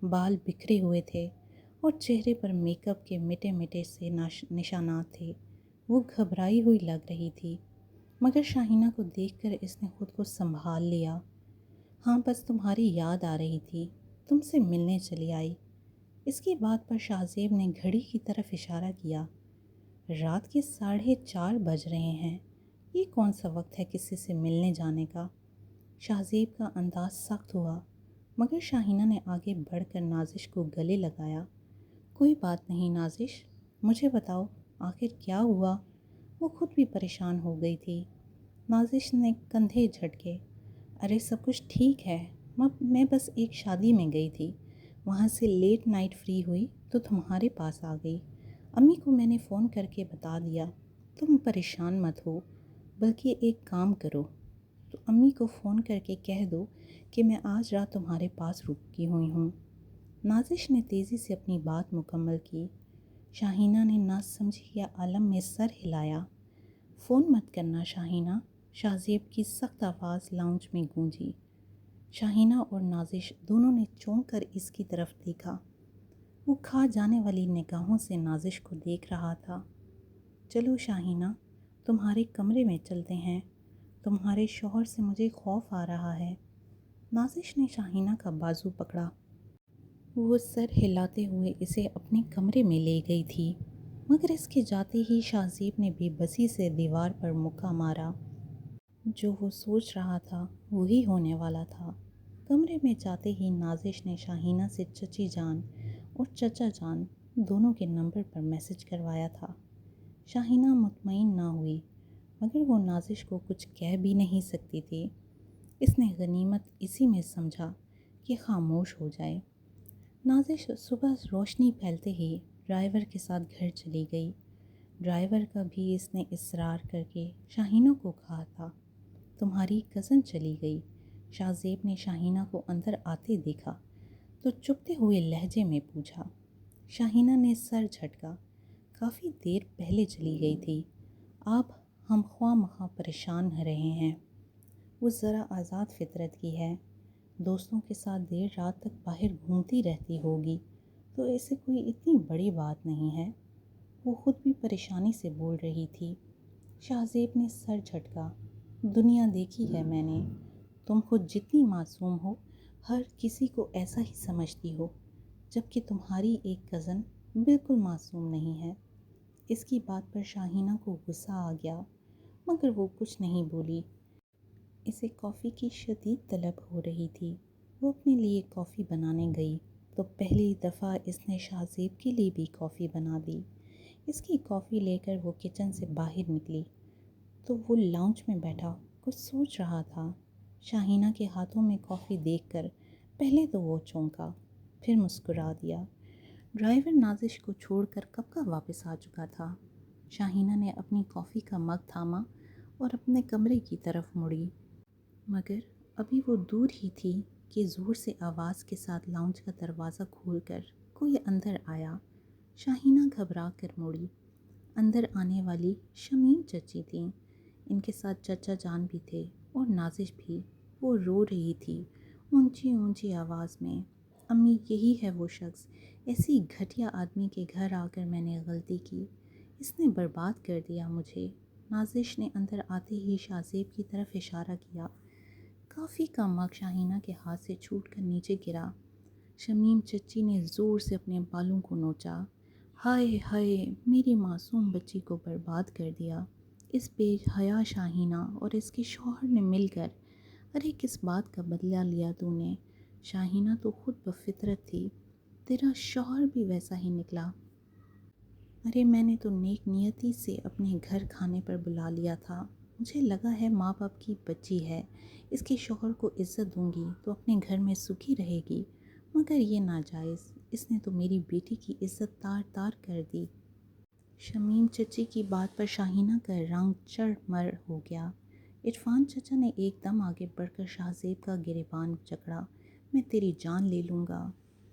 بال بکھرے ہوئے تھے اور چہرے پر میک اپ کے مٹے مٹے سے نشانات تھے۔ وہ گھبرائی ہوئی لگ رہی تھی، مگر شاہینہ کو دیکھ کر اس نے خود کو سنبھال لیا۔ ہاں، بس تمہاری یاد آ رہی تھی، تم سے ملنے چلی آئی۔ اس کی بات پر شاہ زیب نے گھڑی کی طرف اشارہ کیا۔ رات کے 4:30 بج رہے ہیں، یہ کون سا وقت ہے کسی سے ملنے جانے کا؟ شاہ زیب کا انداز سخت ہوا، مگر شاہینہ نے آگے بڑھ کر نازش کو گلے لگایا۔ کوئی بات نہیں نازش، مجھے بتاؤ آخر کیا ہوا؟ وہ خود بھی پریشان ہو گئی تھی۔ نازش نے کندھے جھٹکے۔ ارے سب کچھ ٹھیک ہے، میں بس ایک شادی میں گئی تھی، وہاں سے لیٹ نائٹ فری ہوئی تو تمہارے پاس آ گئی۔ امی کو میں نے فون کر کے بتا دیا۔ تم پریشان مت ہو، بلکہ ایک کام کرو تو امی کو فون کر کے کہہ دو کہ میں آج رات تمہارے پاس رکی ہوئی ہوں۔ نازش نے تیزی سے اپنی بات مکمل کی۔ شاہینہ نے نہ سمجھی یا عالم میں سر ہلایا۔ فون مت کرنا شاہینہ، شاہ زیب کی سخت آواز لاؤنج میں گونجی۔ شاہینہ اور نازش دونوں نے چونک کر اس کی طرف دیکھا۔ وہ کھا جانے والی نگاہوں سے نازش کو دیکھ رہا تھا۔ چلو شاہینہ، تمہارے کمرے میں چلتے ہیں، تمہارے شوہر سے مجھے خوف آ رہا ہے۔ نازش نے شاہینہ کا بازو پکڑا۔ وہ سر ہلاتے ہوئے اسے اپنے کمرے میں لے گئی تھی، مگر اس کے جاتے ہی شاہ زیب نے بے بسی سے دیوار پر مکہ مارا۔ جو وہ سوچ رہا تھا وہی ہونے والا تھا۔ کمرے میں جاتے ہی نازش نے شاہینہ سے چچی جان اور چچا جان دونوں کے نمبر پر میسج کروایا تھا۔ شاہینہ مطمئن نہ ہوئی، مگر وہ نازش کو کچھ کہہ بھی نہیں سکتی تھی۔ اس نے غنیمت اسی میں سمجھا کہ خاموش ہو جائے۔ نازش صبح روشنی پھیلتے ہی ڈرائیور کے ساتھ گھر چلی گئی۔ ڈرائیور کا بھی اس نے اصرار کر کے شاہینہ کو کہا تھا۔ تمہاری کزن چلی گئی؟ شاہ زیب نے شاہینہ کو اندر آتے دیکھا تو چپتے ہوئے لہجے میں پوچھا۔ شاہینہ نے سر جھٹکا۔ کافی دیر پہلے چلی گئی تھی، آپ ہم خواہ مخواہ پریشان رہے ہیں۔ وہ ذرا آزاد فطرت کی ہے، دوستوں کے ساتھ دیر رات تک باہر گھومتی رہتی ہوگی، تو ایسے کوئی اتنی بڑی بات نہیں ہے۔ وہ خود بھی پریشانی سے بول رہی تھی۔ شاہ زیب نے سر جھٹکا۔ دنیا دیکھی ہے میں نے، تم خود جتنی معصوم ہو ہر کسی کو ایسا ہی سمجھتی ہو، جبکہ تمہاری ایک کزن بالکل معصوم نہیں ہے۔ اس کی بات پر شاہینہ کو غصہ آ گیا، مگر وہ کچھ نہیں بولی۔ اسے کافی کی شدید طلب ہو رہی تھی۔ وہ اپنے لیے کافی بنانے گئی تو پہلی دفعہ اس نے شاہ زیب کے لیے بھی کافی بنا دی۔ اس کی کافی لے کر وہ کچن سے باہر نکلی تو وہ لاؤنج میں بیٹھا کچھ سوچ رہا تھا۔ شاہینہ کے ہاتھوں میں کافی دیکھ کر پہلے تو وہ چونکا، پھر مسکرا دیا۔ ڈرائیور نازش کو چھوڑ کر کب کا واپس آ چکا تھا۔ شاہینہ نے اپنی کافی کا مگ تھاما اور اپنے کمرے کی طرف مڑی، مگر ابھی وہ دور ہی تھی کہ زور سے آواز کے ساتھ لاؤنج کا دروازہ کھول کر کوئی اندر آیا۔ شاہینہ گھبرا کر مڑی۔ اندر آنے والی شمیم چچی تھیں، ان کے ساتھ چچا جان بھی تھے اور نازش بھی۔ وہ رو رہی تھی اونچی اونچی آواز میں، امی یہی ہے وہ شخص، ایسی گھٹیا آدمی کے گھر آ کر میں نے غلطی کی، اس نے برباد کر دیا مجھے۔ نازش نے اندر آتے ہی شاہ زیب کی طرف اشارہ کیا۔ کافی کا مگ شاہینہ کے ہاتھ سے چھوٹ کر نیچے گرا۔ شمیم چچی نے زور سے اپنے بالوں کو نوچا۔ ہائے ہائے، میری معصوم بچی کو برباد کر دیا اس بے حیا شاہینہ اور اس کے شوہر نے مل کر۔ ارے کس بات کا بدلہ لیا تو نے؟ شاہینہ تو خود بفطرت تھی، تیرا شوہر بھی ویسا ہی نکلا۔ ارے میں نے تو نیک نیتی سے اپنے گھر کھانے پر بلا لیا تھا، مجھے لگا ہے ماں باپ کی بچی ہے، اس کے شوہر کو عزت دوں گی تو اپنے گھر میں سکھی رہے گی، مگر یہ ناجائز، اس نے تو میری بیٹی کی عزت تار تار کر دی۔ شمیم چچی کی بات پر شاہینہ کا رنگ چڑ مر ہو گیا۔ عرفان چچا نے ایک دم آگے بڑھ کر شہزیب کا گریبان جکڑا۔ میں تیری جان لے لوں گا۔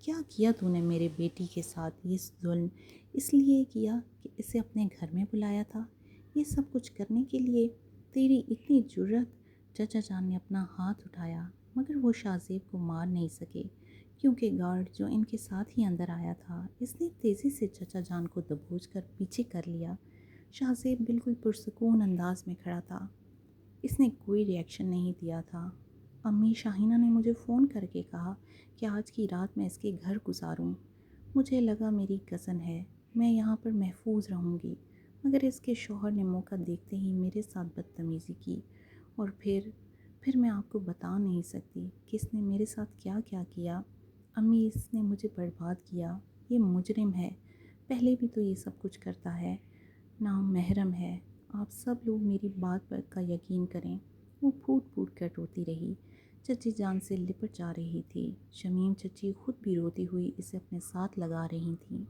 کیا کیا تو نے میرے بیٹی کے ساتھ؟ یہ ظلم اس لیے کیا کہ اسے اپنے گھر میں بلایا تھا؟ یہ سب کچھ کرنے کے لیے تیری اتنی جرت؟ چچا جان نے اپنا ہاتھ اٹھایا مگر وہ شہزیب کو مار نہیں سکے کیونکہ گارڈ جو ان کے ساتھ ہی اندر آیا تھا، اس نے تیزی سے چچا جان کو دبوچ کر پیچھے کر لیا۔ شہزیب بالکل پرسکون انداز میں کھڑا تھا، اس نے کوئی ری ایکشن نہیں دیا تھا۔ امی شاہینہ نے مجھے فون کر کے کہا کہ آج کی رات میں اس کے گھر گزاروں۔ مجھے لگا میری کزن ہے، میں یہاں پر محفوظ رہوں گی، مگر اس کے شوہر نے موقع دیکھتے ہی میرے ساتھ بدتمیزی کی، اور پھر میں آپ کو بتا نہیں سکتی کہ اس نے میرے ساتھ کیا کیا کیا۔ امی اس نے مجھے برباد کیا، یہ مجرم ہے، پہلے بھی تو یہ سب کچھ کرتا ہے، نام محرم ہے، آپ سب لوگ میری بات پر کا یقین کریں۔ وہ پھوٹ پھوٹ کر روتی رہی، چچی جان سے لپٹ جا رہی تھی۔ شمیم چچی خود بھی روتی ہوئی اسے اپنے ساتھ لگا رہی تھیں۔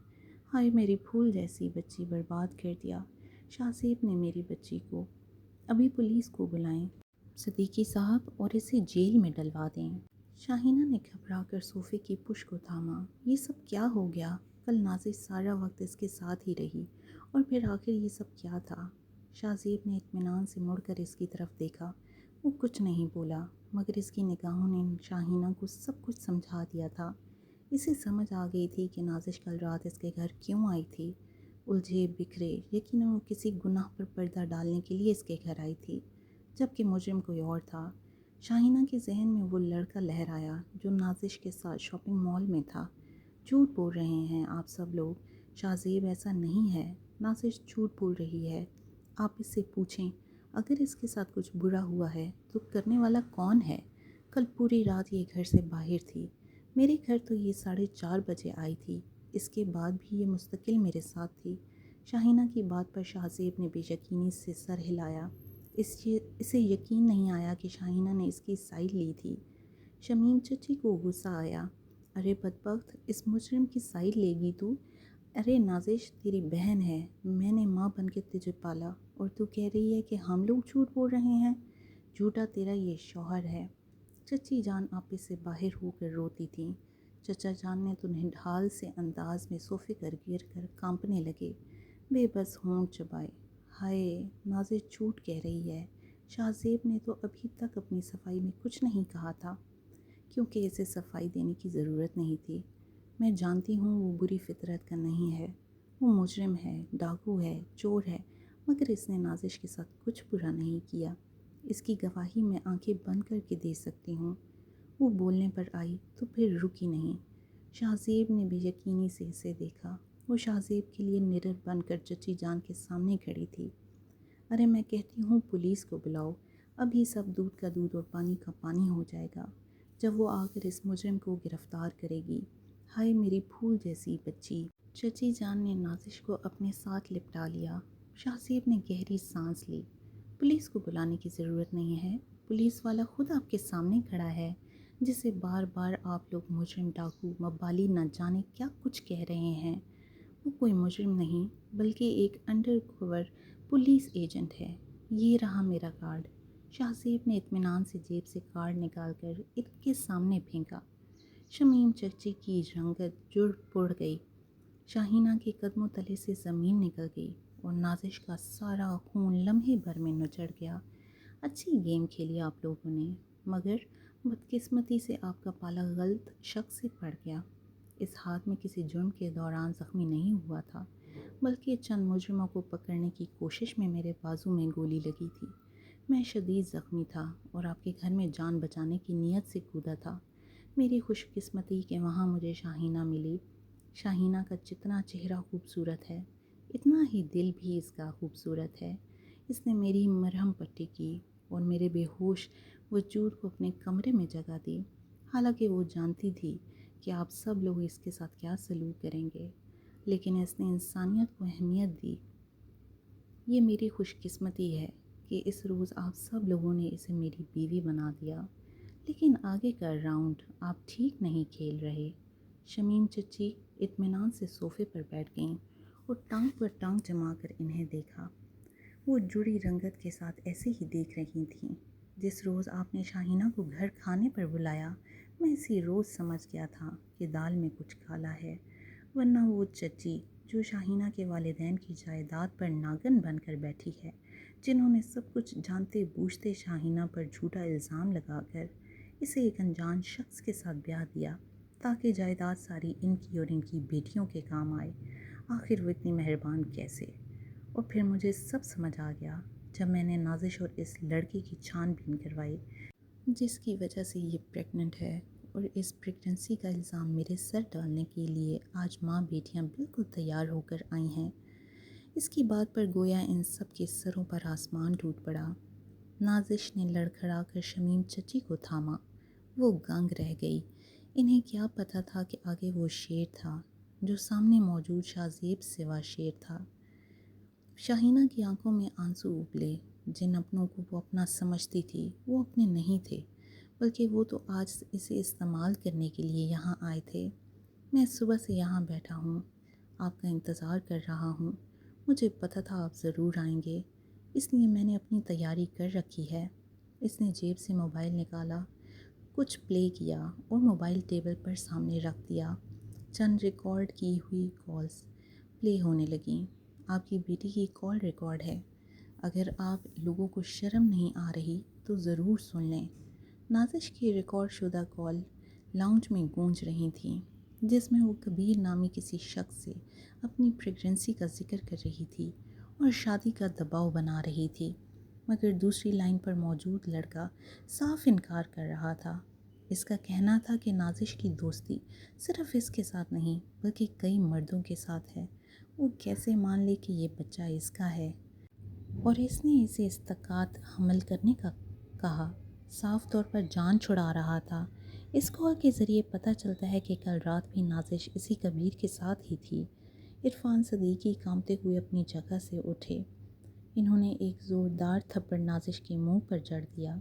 ہائے میری پھول جیسی بچی برباد کر دیا شہزیب نے میری بچی کو، ابھی پولیس کو بلائیں صدیقی صاحب اور اسے جیل میں ڈلوا دیں۔ شاہینہ نے گھبرا کر صوفے کی پش کو تھاما۔ یہ سب کیا ہو گیا؟ کل نازش سارا وقت اس کے ساتھ ہی رہی، اور پھر آخر یہ سب کیا تھا؟ شہزیب نے اطمینان سے مڑ کر اس کی طرف دیکھا۔ وہ کچھ نہیں بولا مگر اس کی نگاہوں نے شاہینہ کو سب کچھ سمجھا دیا تھا۔ اسے سمجھ آ گئی تھی کہ نازش کل رات اس کے گھر کیوں آئی تھی۔ الجھے بکھرے یقیناً وہ کسی گناہ پر پردہ ڈالنے کے لیے اس کے گھر آئی تھی، جبکہ مجرم کوئی اور تھا۔ شاہینہ کے ذہن میں وہ لڑکا لہر آیا جو نازش کے ساتھ شاپنگ مال میں تھا۔ جھوٹ بول رہے ہیں آپ سب لوگ، شہزیب ایسا نہیں ہے، نازش جھوٹ بول رہی ہے۔ آپ اس سے پوچھیں اگر اس کے ساتھ کچھ برا ہوا ہے تو کرنے والا کون ہے؟ کل پوری رات یہ گھر سے باہر تھی، میرے گھر تو یہ 4:30 بجے آئی تھی، اس کے بعد بھی یہ مستقل میرے ساتھ تھی۔ شاہینہ کی بات پر شہزیب نے بے یقینی سے سر ہلایا۔ اسے یقین نہیں آیا کہ شاہینہ نے اس کی سائیڈ لی تھی۔ شمیم چچی کو غصہ آیا۔ ارے بدبخت، اس مجرم کی سائیڈ لے گی تو؟ ارے نازش تیری بہن ہے، میں نے ماں بن کے تجھے پالا، اور تو کہہ رہی ہے کہ ہم لوگ جھوٹ بول رہے ہیں؟ جھوٹا تیرا یہ شوہر ہے۔ چچی جان آپے سے باہر ہو کر روتی تھیں۔ چچا جان نے تو نڈھال سے انداز میں صوفے پر گر کر کانپنے لگے، بے بس ہونٹ چبائے۔ ہائے نازش جھوٹ کہہ رہی ہے، شہزیب نے تو ابھی تک اپنی صفائی میں کچھ نہیں کہا تھا، کیونکہ اسے صفائی دینے کی ضرورت نہیں تھی۔ میں جانتی ہوں وہ بری فطرت کا نہیں ہے، وہ مجرم ہے، ڈاکو ہے، چور ہے، مگر اس نے نازش کے ساتھ کچھ برا نہیں کیا، اس کی گواہی میں آنکھیں بند کر کے دے سکتی ہوں۔ وہ بولنے پر آئی تو پھر رکی نہیں۔ شہزیب نے بے یقینی سے اسے دیکھا۔ وہ شہزیب کے لیے نڈر بن کر چچی جان کے سامنے کھڑی تھی۔ ارے میں کہتی ہوں پولیس کو بلاؤ، ابھی سب دودھ کا دودھ اور پانی کا پانی ہو جائے گا جب وہ آ کر اس مجرم کو گرفتار کرے گی۔ ہائے میری پھول جیسی بچی۔ چچی جان نے نازش کو اپنے ساتھ لپٹا لیا۔ شہزیب نے گہری سانس لی۔ پولیس کو بلانے کی ضرورت نہیں ہے، پولیس والا خود آپ کے سامنے کھڑا ہے، جسے بار بار آپ لوگ مجرم، ڈاکو، مبالی نہ جانے کیا کچھ کہہ رہے ہیں۔ وہ کوئی مجرم نہیں بلکہ ایک انڈر کور پولیس ایجنٹ ہے۔ یہ رہا میرا کارڈ۔ شہزیب نے اطمینان سے جیب سے کارڈ نکال کر ان کے سامنے پھینکا۔ شمیم چچی کی رنگت جڑ پڑ گئی، شاہینہ کے قدموں تلے سے زمین نکل گئی، اور نازش کا سارا خون لمحے بھر میں نچڑ گیا۔ اچھی گیم کھیلی آپ لوگوں نے، مگر بدقسمتی سے آپ کا پالا غلط شخص سے پڑ گیا۔ اس ہاتھ میں کسی جرم کے دوران زخمی نہیں ہوا تھا، بلکہ چند مجرموں کو پکڑنے کی کوشش میں میرے بازو میں گولی لگی تھی۔ میں شدید زخمی تھا اور آپ کے گھر میں جان بچانے کی نیت سے کودا تھا۔ میری خوش قسمتی کہ وہاں مجھے شاہینہ ملی۔ شاہینہ کا جتنا چہرہ خوبصورت ہے، اتنا ہی دل بھی اس کا خوبصورت ہے۔ اس نے میری مرہم پٹی کی اور میرے بے ہوش وجود کو اپنے کمرے میں جگہ دی، حالانکہ وہ جانتی تھی کہ آپ سب لوگ اس کے ساتھ کیا سلوک کریں گے، لیکن اس نے انسانیت کو اہمیت دی۔ یہ میری خوش قسمتی ہے کہ اس روز آپ سب لوگوں نے اسے میری بیوی بنا دیا، لیکن آگے کا راؤنڈ آپ ٹھیک نہیں کھیل رہے۔ شمیم چچی اطمینان سے صوفے پر بیٹھ گئیں اور ٹانگ پر ٹانگ جما کر انہیں دیکھا۔ وہ جڑی رنگت کے ساتھ ایسے ہی دیکھ رہی تھیں۔ جس روز آپ نے شاہینہ کو گھر کھانے پر بلایا، میں اسی روز سمجھ گیا تھا کہ دال میں کچھ کالا ہے، ورنہ وہ چچی جو شاہینہ کے والدین کی جائیداد پر ناگن بن کر بیٹھی ہے، جنہوں نے سب کچھ جانتے بوجھتے شاہینہ پر جھوٹا الزام لگا کر اسے ایک انجان شخص کے ساتھ بیاہ دیا تاکہ جائیداد ساری ان کی اور ان کی بیٹیوں کے کام آئے، آخر وہ اتنی مہربان کیسے؟ اور پھر مجھے سب سمجھ آ گیا جب میں نے نازش اور اس لڑکے کی چھان بین کروائی جس کی وجہ سے یہ پریگننٹ ہے، اور اس پریگننسی کا الزام میرے سر ڈالنے کے لیے آج ماں بیٹیاں بالکل تیار ہو کر آئی ہیں۔ اس کی بات پر گویا ان سب کے سروں پر آسمان ٹوٹ پڑا۔ نازش نے لڑکھڑا کر شمیم چچی کو تھاما۔ وہ گنگ رہ گئی۔ انہیں کیا پتہ تھا کہ آگے وہ شیر تھا جو سامنے موجود شاہ زیب سوا شیر تھا۔ شاہینہ کی آنکھوں میں آنسو ابلے۔ جن اپنوں کو وہ اپنا سمجھتی تھی وہ اپنے نہیں تھے، بلکہ وہ تو آج اسے استعمال کرنے کے لیے یہاں آئے تھے۔ میں صبح سے یہاں بیٹھا ہوں، آپ کا انتظار کر رہا ہوں۔ مجھے پتہ تھا آپ ضرور آئیں گے، اس لیے میں نے اپنی تیاری کر رکھی ہے۔ اس نے جیب سے موبائل نکالا، کچھ پلے کیا اور موبائل ٹیبل پر سامنے رکھ دیا۔ چند ریکارڈ کی ہوئی کالز پلے ہونے لگیں۔ آپ کی بیٹی کی کال ریکارڈ ہے، اگر آپ لوگوں کو شرم نہیں آ رہی تو ضرور سن لیں۔ نازش کی ریکارڈ شدہ کال لاؤنج میں گونج رہی تھیں، جس میں وہ کبیر نامی کسی شخص سے اپنی پریگننسی کا ذکر کر رہی تھی اور شادی کا دباؤ بنا رہی تھی، مگر دوسری لائن پر موجود لڑکا صاف انکار کر رہا تھا۔ اس کا کہنا تھا کہ نازش کی دوستی صرف اس کے ساتھ نہیں بلکہ کئی مردوں کے ساتھ ہے۔ وہ کیسے مان لے کہ یہ بچہ اس کا ہے؟ اور اس نے اسے استقاط حمل کرنے کا کہا، صاف طور پر جان چھڑا رہا تھا۔ اس کال کے ذریعے پتہ چلتا ہے کہ کل رات بھی نازش اسی کبیر کے ساتھ ہی تھی۔ عرفان صدیقی کانپتے ہوئے اپنی جگہ سے اٹھے۔ انہوں نے ایک زوردار تھپڑ نازش کے منہ پر جڑ دیا۔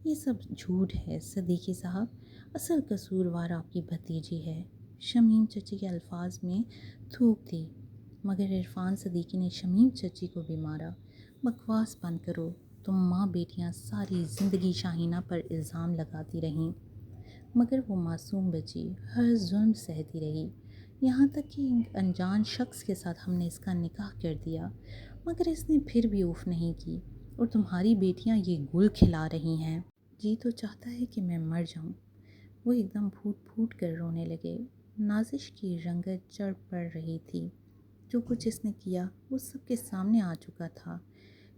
یہ سب جھوٹ ہے صدیقی صاحب، اصل قصوروار آپ کی بھتیجی ہے۔ شمیم چچی کے الفاظ میں تھوک تھی، مگر عرفان صدیقی نے شمیم چچی کو بھی مارا۔ بکواس بند کرو، تم ماں بیٹیاں ساری زندگی شاہینہ پر الزام لگاتی رہیں، مگر وہ معصوم بچی ہر ظلم سہتی رہی، یہاں تک کہ ایک انجان شخص کے ساتھ ہم نے اس کا نکاح کر دیا، مگر اس نے پھر بھی اوف نہیں کی، اور تمہاری بیٹیاں یہ گل کھلا رہی ہیں۔ جی تو چاہتا ہے کہ میں مر جاؤں۔ وہ ایک دم پھوٹ پھوٹ کر رونے لگے۔ نازش کی رنگت چڑھ پڑ رہی تھی۔ جو کچھ اس نے کیا وہ سب کے سامنے آ چکا تھا۔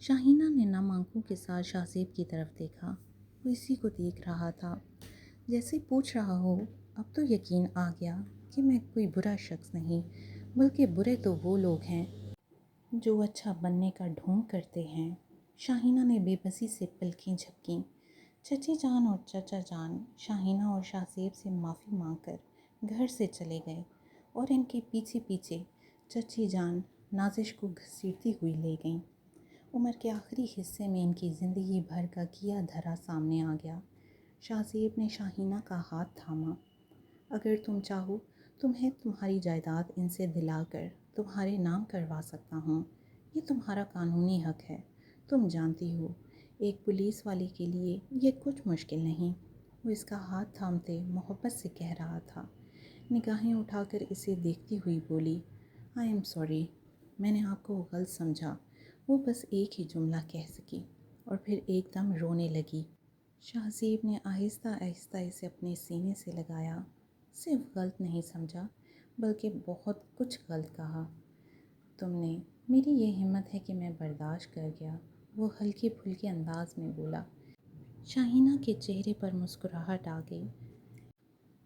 شاہینہ نے نم آنکھوں کے ساتھ شاہ زیب کی طرف دیکھا۔ وہ اسی کو دیکھ رہا تھا، جیسے پوچھ رہا ہو، اب تو یقین آ گیا کہ میں کوئی برا شخص نہیں، بلکہ برے تو وہ لوگ ہیں جو اچھا بننے کا ڈھونگ کرتے ہیں۔ شاہینہ نے بے بسی سے پلکیں جھپکیں۔ چچی جان اور چچا جان شاہینہ اور شاہ زیب سے معافی مانگ کر گھر سے چلے گئے، اور ان کے پیچھے پیچھے چچی جان نازش کو گھسیٹتی ہوئی لے گئیں۔ عمر کے آخری حصے میں ان کی زندگی بھر کا کیا دھرا سامنے آ گیا۔ شاہ زیب نے شاہینہ کا ہاتھ تھاما۔ اگر تم چاہو تمہیں تمہاری جائیداد ان سے دلا کر تمہارے نام کروا سکتا ہوں، یہ تمہارا قانونی حق ہے۔ تم جانتی ہو ایک پولیس والے کے لیے یہ کچھ مشکل نہیں۔ وہ اس کا ہاتھ تھامتے محبت سے کہہ رہا تھا۔ نگاہیں اٹھا کر اسے دیکھتی ہوئی بولی، آئی ایم سوری، میں نے آپ کو غلط سمجھا۔ وہ بس ایک ہی جملہ کہہ سکی اور پھر ایک دم رونے لگی۔ شاہ زیب نے آہستہ آہستہ اسے اپنے سینے سے لگایا۔ صرف غلط نہیں سمجھا، بلکہ بہت کچھ غلط کہا تم نے۔ میری یہ ہمت ہے کہ میں برداشت کر گیا، وہ ہلکے پھلکے انداز میں بولا۔ شاہینہ کے چہرے پر مسکراہٹ آ گئی۔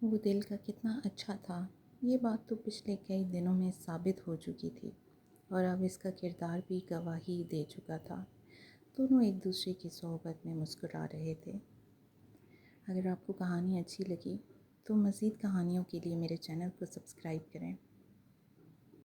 وہ دل کا کتنا اچھا تھا، یہ بات تو پچھلے کئی دنوں میں ثابت ہو چکی تھی، اور اب اس کا کردار بھی گواہی دے چکا تھا۔ دونوں ایک دوسرے کی صحبت میں مسکرا رہے تھے۔ اگر آپ کو کہانی اچھی لگی تو مزید کہانیوں کے لیے میرے چینل کو سبسکرائب کریں۔